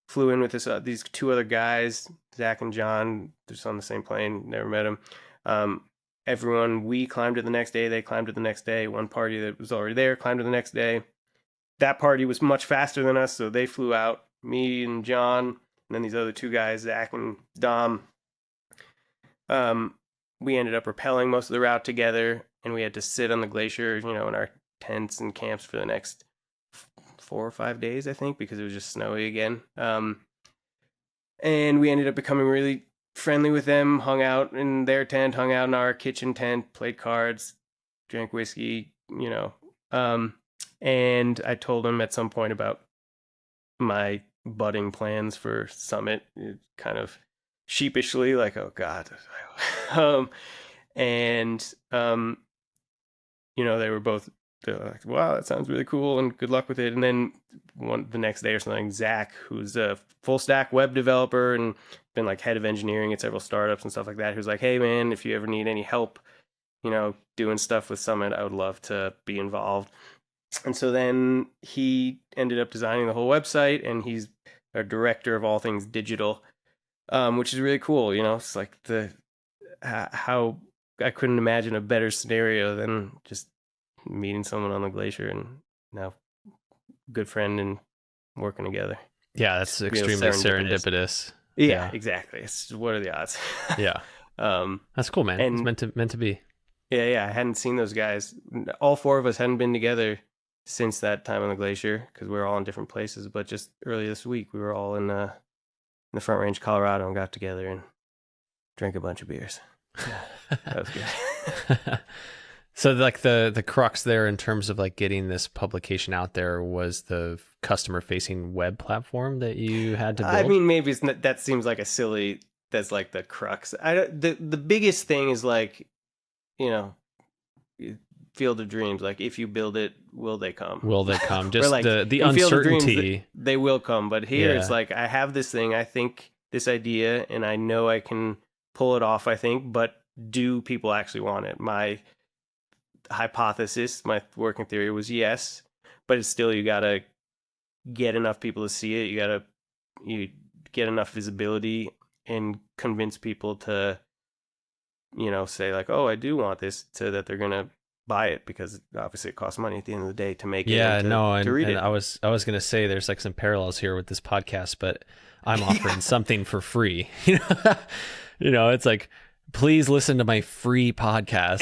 flew in with these two other guys, Zach and John, just on the same plane, never met them. Everyone, we climbed it the next day, they climbed it the next day. One party that was already there climbed it the next day. That party was much faster than us, so they flew out, me and John, and then these other two guys, Zach and Dom. We ended up rappelling most of the route together, and we had to sit on the glacier, in our tents and camps for the next 4 or 5 days, I think, because it was just snowy again. And we ended up becoming really friendly with them, hung out in their tent, hung out in our kitchen tent, played cards, drank whiskey, and I told them at some point about my budding plans for Summit, kind of sheepishly, like, oh God. They're like, wow, that sounds really cool and good luck with it. And then the next day or something, Zach, who's a full stack web developer and been like head of engineering at several startups and stuff like that, who's like, hey man, if you ever need any help, doing stuff with Summit, I would love to be involved. And so then he ended up designing the whole website, and he's a director of all things digital, which is really cool. It's like how I couldn't imagine a better scenario than just meeting someone on the glacier and now good friend and working together. Yeah, that's extremely serendipitous. Yeah, exactly. What are the odds? Yeah. That's cool, man. And it's meant to be. Yeah. I hadn't seen those guys. All 4 of us hadn't been together since that time on the glacier because we were all in different places. But just early this week, we were all in the Front Range, Colorado, and got together and drank a bunch of beers. That was good. So like the crux there in terms of like getting this publication out there was the customer facing web platform that you had to build? I mean, maybe that seems like that's like the crux. The biggest thing is like, Field of Dreams. Like, if you build it, will they come? Will they come? Just like, the uncertainty. Dreams, they will come. But here it's like, I have this thing, I think this idea, and I know I can pull it off, I think, but do people actually want it? My hypothesis, my working theory was yes, but it's still, you gotta get enough people to see it. You get enough visibility and convince people to, say like, oh, I do want this, so that they're gonna buy it, because obviously it costs money at the end of the day to make it. To read it. I was gonna say there's like some parallels here with this podcast, but I'm offering something for free. It's like, please listen to my free podcast,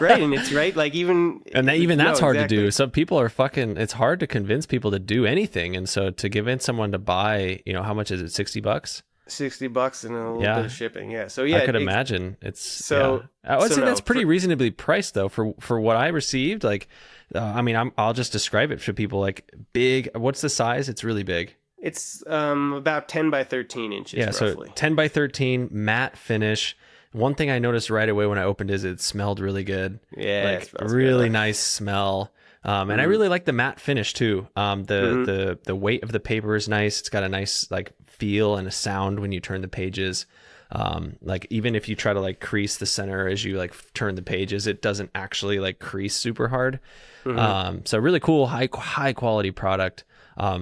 Right. And it's right. Like that's hard to do. So people are it's hard to convince people to do anything. And so to convince someone to buy, how much is it? $60? $60 and a little bit of shipping. Yeah. So I could imagine I would say that's pretty reasonably priced though for what I received. Like, I'll just describe it for people, like big. What's the size? It's really big. It's about 10 by 13 inches, roughly. So 10 by 13, matte finish. One thing I noticed right away when I opened is it smelled really good. Yeah, like really nice smell. And I really like the matte finish too. The weight of the paper is nice. It's got a nice like feel and a sound when you turn the pages. Like even if you try to like crease the center as you like turn the pages, it doesn't actually like crease super hard. So really cool, high quality product.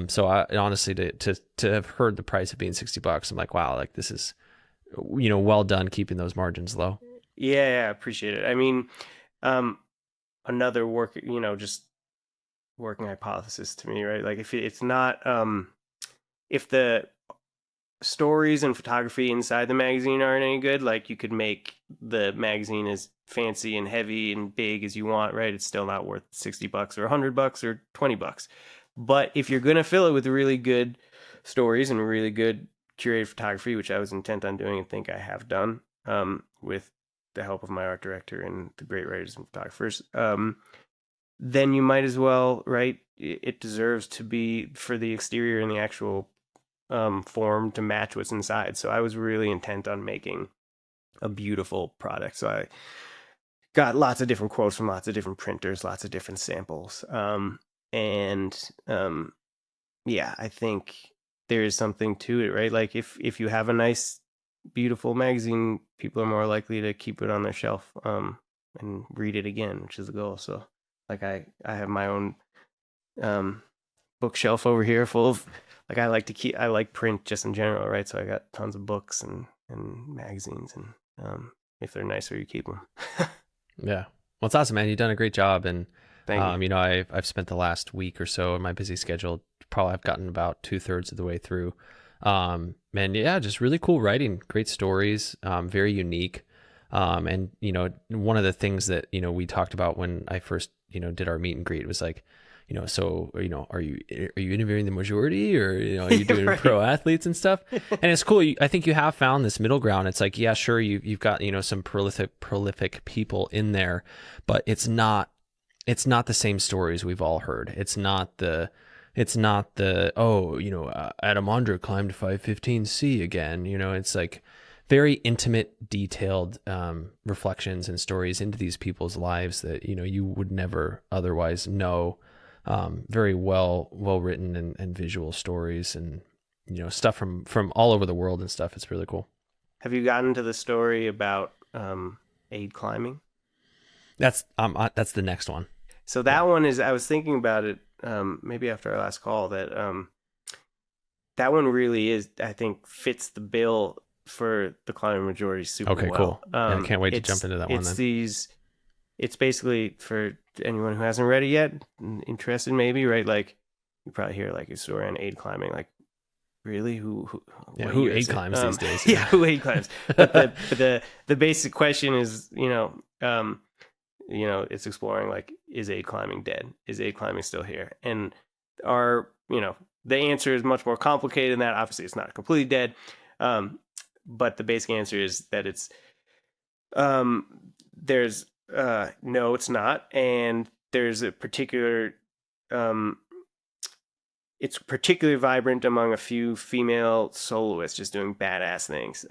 So I honestly, to have heard the price of being $60, I'm like, wow, like this is, well done keeping those margins low. Yeah, I appreciate it. I mean, another just working hypothesis to me, right? Like if it's not, if the stories and photography inside the magazine aren't any good, like you could make the magazine as fancy and heavy and big as you want, right? It's still not worth $60 or $100 or $20. But if you're going to fill it with really good stories and really good curated photography, which I was intent on doing and think I have done, with the help of my art director and the great writers and photographers, then you might as well, right? It deserves to be for the exterior and the actual form to match what's inside. So I was really intent on making a beautiful product. So I got lots of different quotes from lots of different printers, lots of different samples. Yeah, I think there is something to it, right? Like if you have a nice, beautiful magazine, people are more likely to keep it on their shelf and read it again, which is the goal. So like I have my own bookshelf over here full of, like, I like print just in general, right? So I got tons of books and magazines, and if they're nicer, you keep them. Yeah. Well, it's awesome, man. You've done a great job. And, Thank you. I've spent the last week or so in my busy schedule, probably I've gotten about 2/3 of the way through. Man, yeah, just really cool writing, great stories, very unique. And, one of the things that, we talked about when I first, did our meet and greet was like, so, are you interviewing the majority, or, are you doing Right. pro athletes and stuff? And it's cool. I think you have found this middle ground. It's like, yeah, sure. You've got, some prolific people in there, but it's not the same stories we've all heard. It's not the, Adam Ondra climbed 515C again. It's like very intimate, detailed reflections and stories into these people's lives that, you would never otherwise know. Very well written and visual stories, and, stuff from all over the world and stuff. It's really cool. Have you gotten to the story about aid climbing? That's the next one. So that one is, I was thinking about it maybe after our last call, that that one really is, I think, fits the bill for the climbing majority super well. Okay, cool. I can't wait to jump into that one then. It's basically, for anyone who hasn't read it yet, interested maybe, right? Like you probably hear like a story on aid climbing, like, really, who aid climbs these days? Yeah, who aid climbs? But the basic question is, it's exploring, like, is aid climbing dead? Is aid climbing still here? And the answer is much more complicated than that. Obviously, it's not completely dead, but the basic answer is that it's there's no, it's not, and there's a particular it's particularly vibrant among a few female soloists just doing badass things.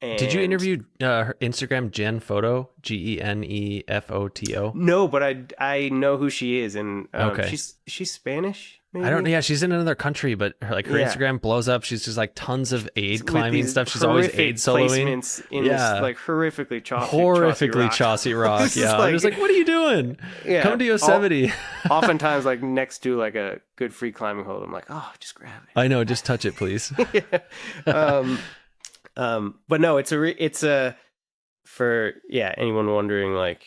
Did you interview her Instagram Jen Photo, Genefo? No, but I know who she is, and okay. she's Spanish. Maybe? I don't know. Yeah, she's in another country, but her Instagram blows up. She's just like tons of aid climbing stuff. She's always aid soloing. Placements in this like horrifically chossy rock. Yeah, like, I'm just like, what are you doing? Yeah, come to Yosemite. Oftentimes, like next to like a good free climbing hold, I'm like, oh, just grab it. I know, just touch it, please. Yeah. But no, it's a for anyone wondering, like,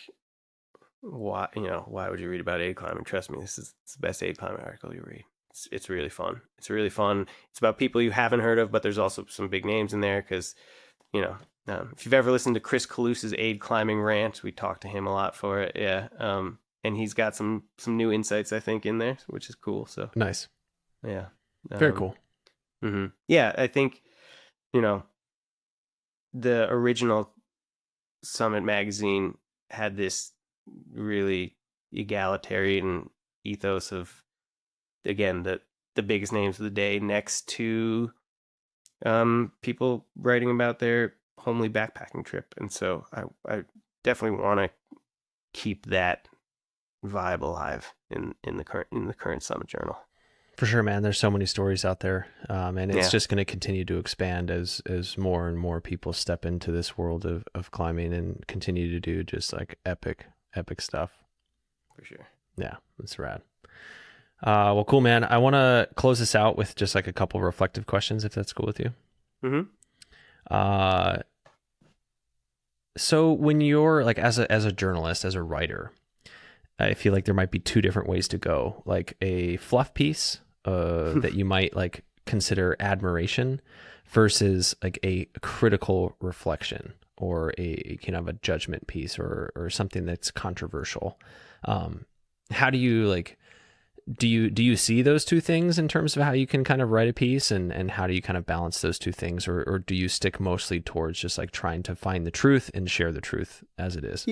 why would you read about aid climbing? Trust me, it's the best aid climbing article you read. It's really fun. It's really fun. It's about people you haven't heard of, but there's also some big names in there because, if you've ever listened to Chris Kalousa's aid climbing rant, we talked to him a lot for it. Yeah. And he's got some new insights, I think, in there, which is cool. So nice. Yeah. Very cool. Mm-hmm. Yeah, I think, the original Summit magazine had this really egalitarian ethos of, again, the biggest names of the day next to people writing about their homely backpacking trip. And so I definitely want to keep that vibe alive in the current Summit Journal. For sure, man. There's so many stories out there, and it's Yeah. just going to continue to expand as more and more people step into this world of climbing and continue to do just like epic stuff. For sure. Yeah, that's rad. Well, cool, man. I want to close this out with just like a couple reflective questions, if that's cool with you. Mm-hmm. So when you're like as a journalist, as a writer, I feel like there might be two different ways to go, like a fluff piece that you might like consider admiration versus like a critical reflection or a kind of a judgment piece or something that's controversial. How do you like, do you see those two things in terms of how you can kind of write a piece, and how do you kind of balance those two things, or do you stick mostly towards just like trying to find the truth and share the truth as it is?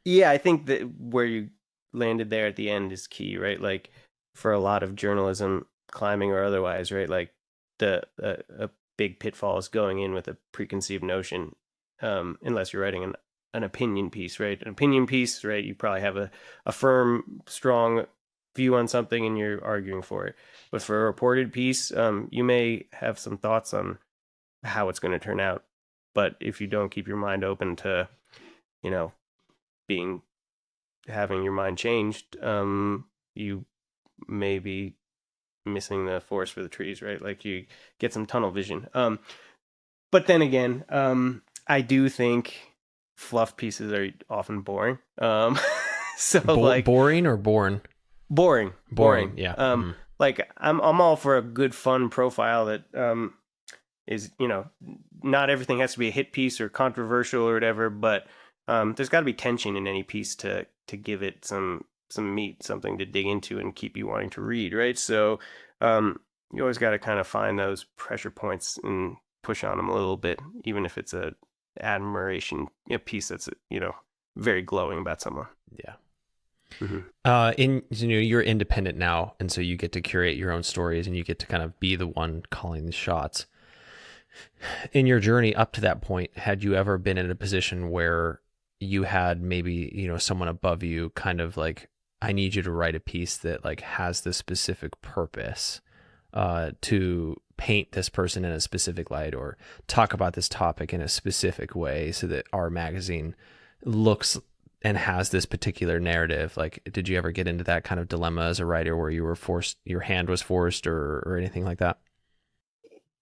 Yeah, I think that where you landed there at the end is key, right? Like for a lot of journalism, climbing or otherwise, right? Like a big pitfall is going in with a preconceived notion, unless you're writing an opinion piece, right? An opinion piece, right? You probably have a firm, strong view on something and you're arguing for it. But for a reported piece, you may have some thoughts on how it's going to turn out. But if you don't keep your mind open to, you know, having your mind changed, you may be missing the forest for the trees, right? Like you get some tunnel vision. But then again, I do think fluff pieces are often boring. So like boring or born? Boring. Yeah. Like I'm all for a good fun profile that is, not everything has to be a hit piece or controversial or whatever, but there's got to be tension in any piece to give it some meat, something to dig into and keep you wanting to read, right? So you always got to kind of find those pressure points and push on them a little bit, even if it's a admiration piece that's very glowing about someone. Yeah. Mm-hmm. You're independent now, and so you get to curate your own stories and you get to kind of be the one calling the shots. In your journey up to that point, had you ever been in a position where you had maybe, someone above you kind of like, I need you to write a piece that like has this specific purpose to paint this person in a specific light or talk about this topic in a specific way so that our magazine looks and has this particular narrative? Like, did you ever get into that kind of dilemma as a writer where you were forced, your hand was forced or anything like that?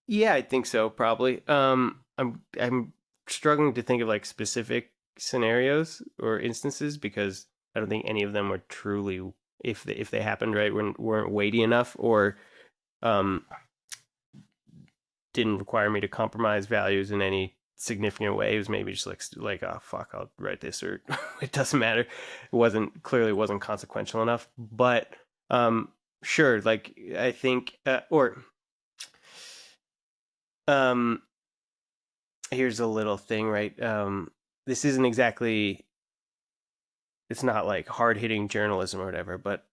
Yeah, I think so, probably. I'm struggling to think of like specific scenarios or instances because I don't think any of them were truly, if they happened, right, weren't weighty enough or didn't require me to compromise values in any significant way. It was maybe just like oh fuck, I'll write this, or it doesn't matter. It wasn't consequential enough. But sure, like I think here's a little thing, right? This isn't exactly, it's not like hard-hitting journalism or whatever, but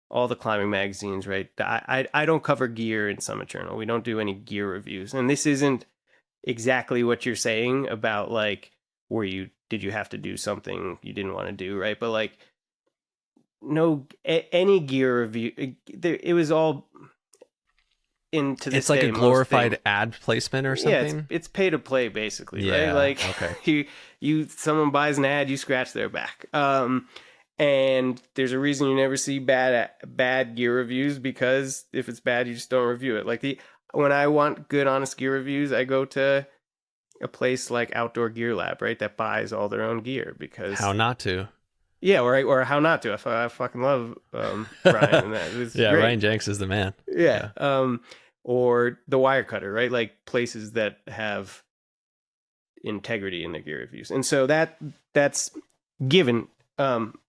all the climbing magazines, right? I don't cover gear in Summit Journal. We don't do any gear reviews. And this isn't exactly what you're saying about like did you have to do something you didn't want to do, right? But like any gear review, it was all into this. It's like a glorified ad placement or something. Yeah, it's pay to play basically, yeah, right? Like okay. someone buys an ad, you scratch their back. And there's a reason you never see bad gear reviews, because if it's bad, you just don't review it. Like when I want good, honest gear reviews, I go to a place like Outdoor Gear Lab, right? That buys all their own gear because how not to. Yeah, or how not to. I fucking love Ryan. And that. It's yeah, great. Ryan Jenks is the man. Yeah. Or the Wirecutter, right? Like places that have integrity in their gear reviews. And so that's given.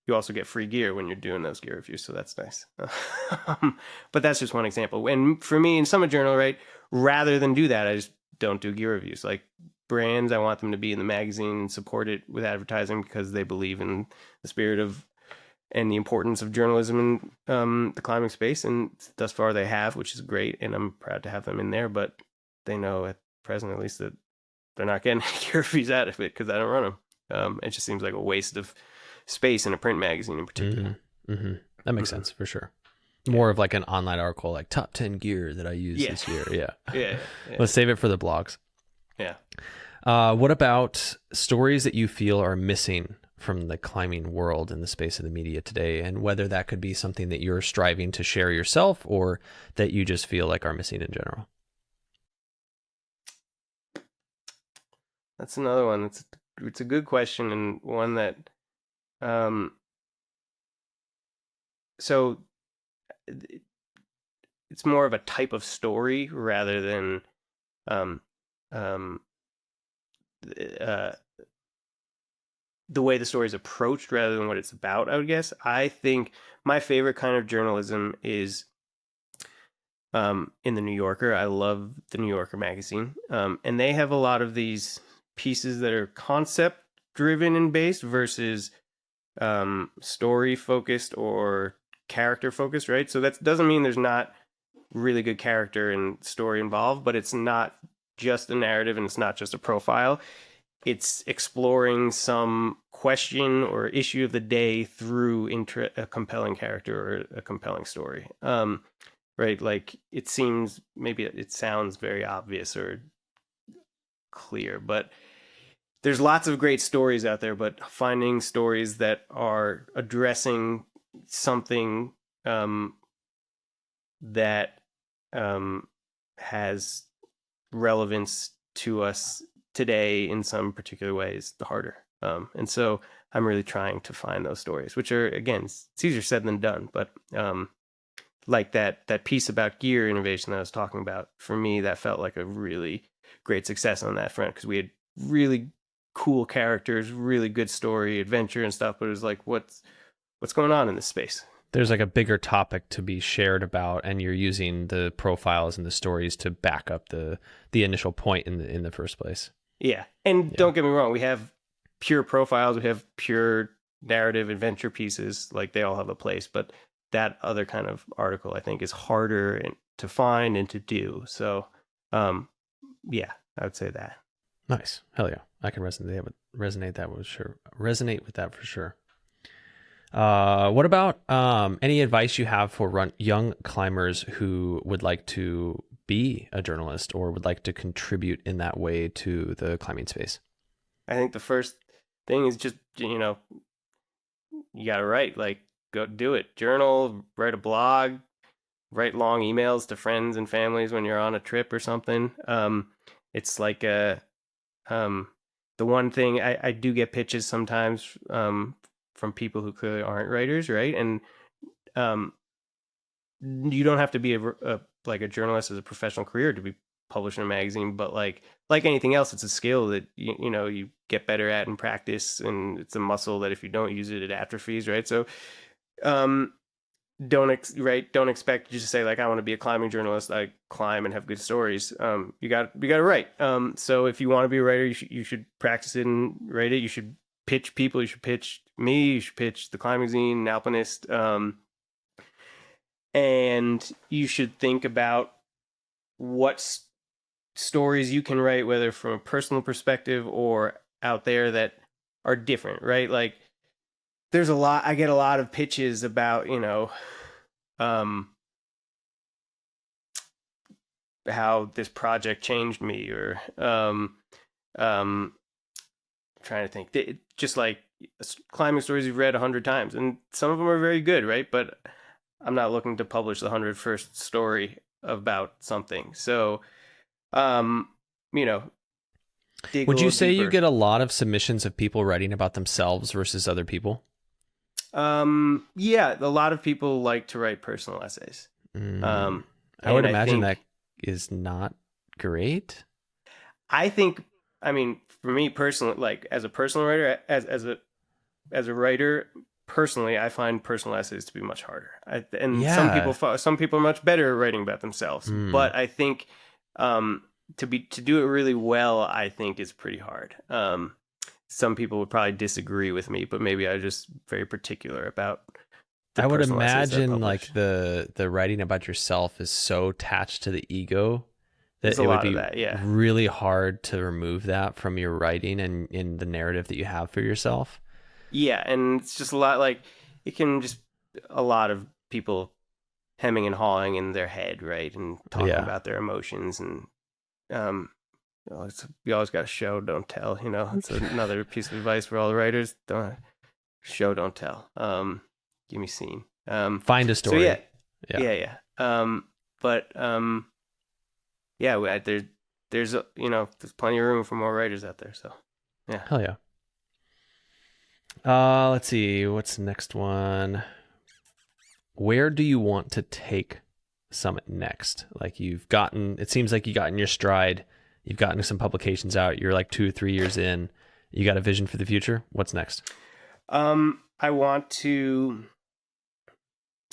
You also get free gear when you're doing those gear reviews, so that's nice. But that's just one example. And for me in Summit Journal, right, rather than do that, I just don't do gear reviews. Like brands, I want them to be in the magazine and support it with advertising because they believe in the spirit of and the importance of journalism in the climbing space. And thus far they have, which is great. And I'm proud to have them in there, but they know at present, at least, that they're not getting any gear reviews out of it because I don't run them. It just seems like a waste of space in a print magazine in particular. Mm-hmm. Mm-hmm. That makes sense for sure. More of like an online article, like top 10 gear that I used Yeah. this year. Yeah. Yeah. Let's save it for the blogs. Yeah. What about stories that you feel are missing from the climbing world in the space of the media today, and whether that could be something that you're striving to share yourself or that you just feel like are missing in general? That's another one. It's a good question, and one that so it's more of a type of story rather than um, um, uh, the way the story is approached rather than what it's about, I would guess. I think my favorite kind of journalism is in the New Yorker. I love the New Yorker magazine, and they have a lot of these pieces that are concept driven and based versus story focused or character focused, right? So that doesn't mean there's not really good character and story involved, but it's not just a narrative and it's not just a profile. It's exploring some question or issue of the day through a compelling character or a compelling story. Right? Like it seems, maybe it sounds very obvious or clear, but there's lots of great stories out there, but finding stories that are addressing something that has relevance to us today in some particular way is harder. And so I'm really trying to find those stories, which are, again, it's easier said than done, but like that piece about gear innovation that I was talking about, for me, that felt like a really great success on that front, because we had really cool characters, really good story, adventure and stuff, but it was like, what's going on in this space? There's like a bigger topic to be shared about, and you're using the profiles and the stories to back up the initial point in the first place. Yeah. And don't get me wrong, we have pure profiles, we have pure narrative adventure pieces, like they all have a place, but that other kind of article I think is harder to find and to do. So yeah, I would say that. Nice. Hell yeah. I can resonate with that for sure. What about any advice you have for young climbers who would like to be a journalist or would like to contribute in that way to the climbing space? I think the first thing is just, you got to write, like, go do it. Journal, write a blog, write long emails to friends and families when you're on a trip or something. It's like the one thing I do get pitches sometimes from people who clearly aren't writers, right? And you don't have to be a journalist as a professional career to be published in a magazine, but like anything else, it's a skill that you get better at in practice, and it's a muscle that if you don't use it, it atrophies, right? So don't expect you to say, like, I want to be a climbing journalist, I climb and have good stories. You got to write. So if you want to be a writer, you should practice it and write it. You should pitch people. You should pitch me. You should pitch the Climb Magazine, Alpinist. And you should think about what stories you can write, whether from a personal perspective or out there, that are different, right? Like, I get a lot of pitches about, how this project changed me, or trying to think, just like climbing stories you've read 100 times, and some of them are very good, right? But I'm not looking to publish the 101st story about something. So, Would you say you get a lot of submissions of people writing about themselves versus other people? Yeah, a lot of people like to write personal essays. I would imagine that is not great. I think, for me personally, like as a personal writer, as a writer personally, I find personal essays to be much harder. Some people are much better at writing about themselves, but I think to do it really well, I think is pretty hard. Some people would probably disagree with me, but maybe I'm just very particular about I would imagine like the writing about yourself is so attached to the ego that it would be really hard to remove that from your writing and in the narrative that you have for yourself. Yeah, and it's just a lot, like, a lot of people hemming and hawing in their head, right, and talking Yeah. about their emotions, and you always got to show, don't tell. It's another piece of advice for all the writers: don't show, don't tell. Give me scene. Find a story. So yeah. There's plenty of room for more writers out there. So yeah. Hell yeah. Let's see. What's the next one? Where do you want to take Summit next? Like it seems like you got in your stride. You've gotten some publications out. You're like 2 or 3 years in. You got a vision for the future? What's next? I want to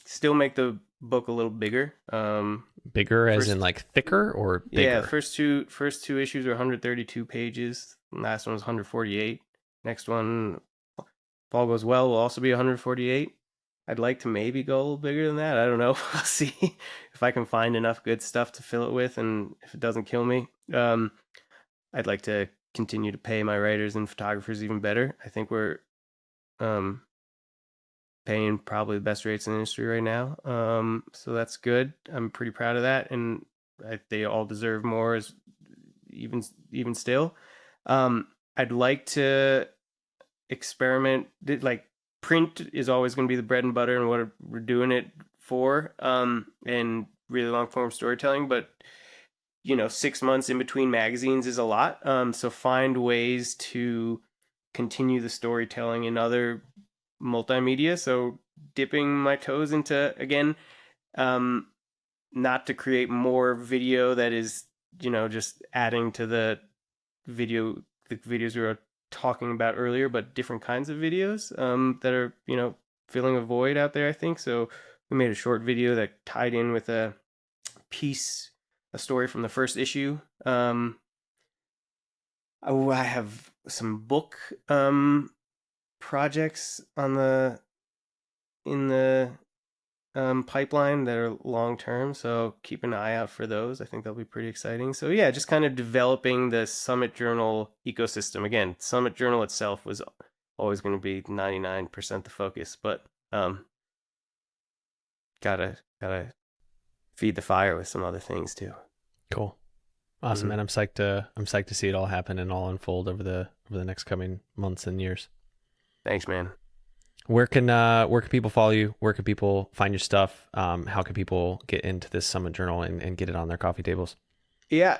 still make the book a little bigger. Bigger as in like thicker or bigger? Yeah, first two issues are 132 pages. Last one was 148. Next one, if all goes well, will also be 148. I'd like to maybe go a little bigger than that. I don't know. I'll see if I can find enough good stuff to fill it with, and if it doesn't kill me. I'd like to continue to pay my writers and photographers even better. I think we're paying probably the best rates in the industry right now. So that's good. I'm pretty proud of that, and they all deserve more as even still. I'd like to experiment. Like, print is always going to be the bread and butter and what we're doing it for, and really long form storytelling, but 6 months in between magazines is a lot. So find ways to continue the storytelling in other multimedia. So dipping my toes into, again, not to create more video that is, just adding to the videos we were talking about earlier, but different kinds of videos that are, filling a void out there, I think. So we made a short video that tied in with a story from the first issue. I have some book projects in the pipeline that are long term, so keep an eye out for those. I think they'll be pretty exciting. So yeah, just kind of developing the Summit Journal ecosystem. Again, Summit Journal itself was always going to be 99% the focus, but gotta feed the fire with some other things too. Cool. Awesome, man. I'm psyched to see it all happen and all unfold over the next coming months and years. Thanks, man. Where can people follow you? Where can people find your stuff? How can people get into this Summit Journal and get it on their coffee tables? Yeah,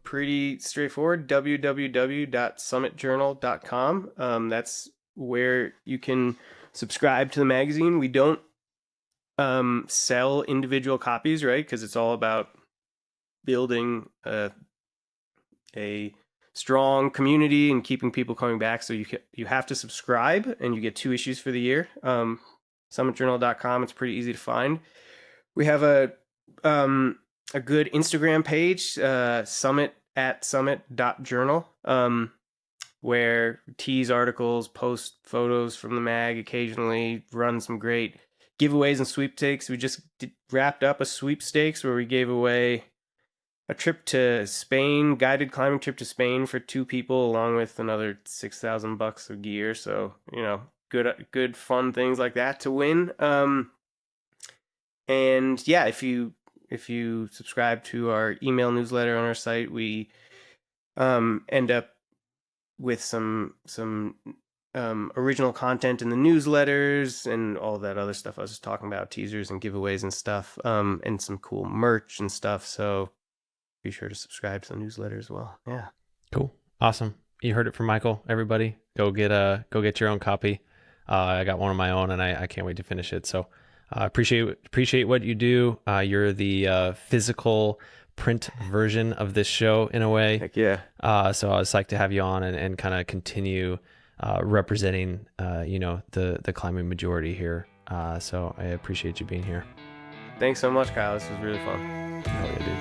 pretty straightforward. www.summitjournal.com. That's where you can subscribe to the magazine. We don't sell individual copies, right? Because it's all about building a strong community and keeping people coming back. So you have to subscribe, and you get 2 issues for the year. Summitjournal.com. It's pretty easy to find. We have a good Instagram page, summit@summit.journal, where tease articles, post photos from the mag occasionally, run some great giveaways and sweepstakes. We just wrapped up a sweepstakes where we gave away a trip to Spain, guided climbing trip to Spain for 2 people, along with another $6,000 of gear. So, good fun things like that to win. And yeah, if you subscribe to our email newsletter on our site, we end up with some original content in the newsletters and all that other stuff I was just talking about, teasers and giveaways and stuff, and some cool merch and stuff. So be sure to subscribe to the newsletter as well. Yeah. Cool. Awesome. You heard it from Michael. Everybody, go get your own copy. I got one of my own, and I can't wait to finish it. So appreciate what you do. You're the physical print version of this show in a way. Heck yeah. So I was psyched to have you on and kind of continue representing the climbing majority here. So I appreciate you being here. Thanks so much, Kyle. This was really fun. Hell yeah, dude.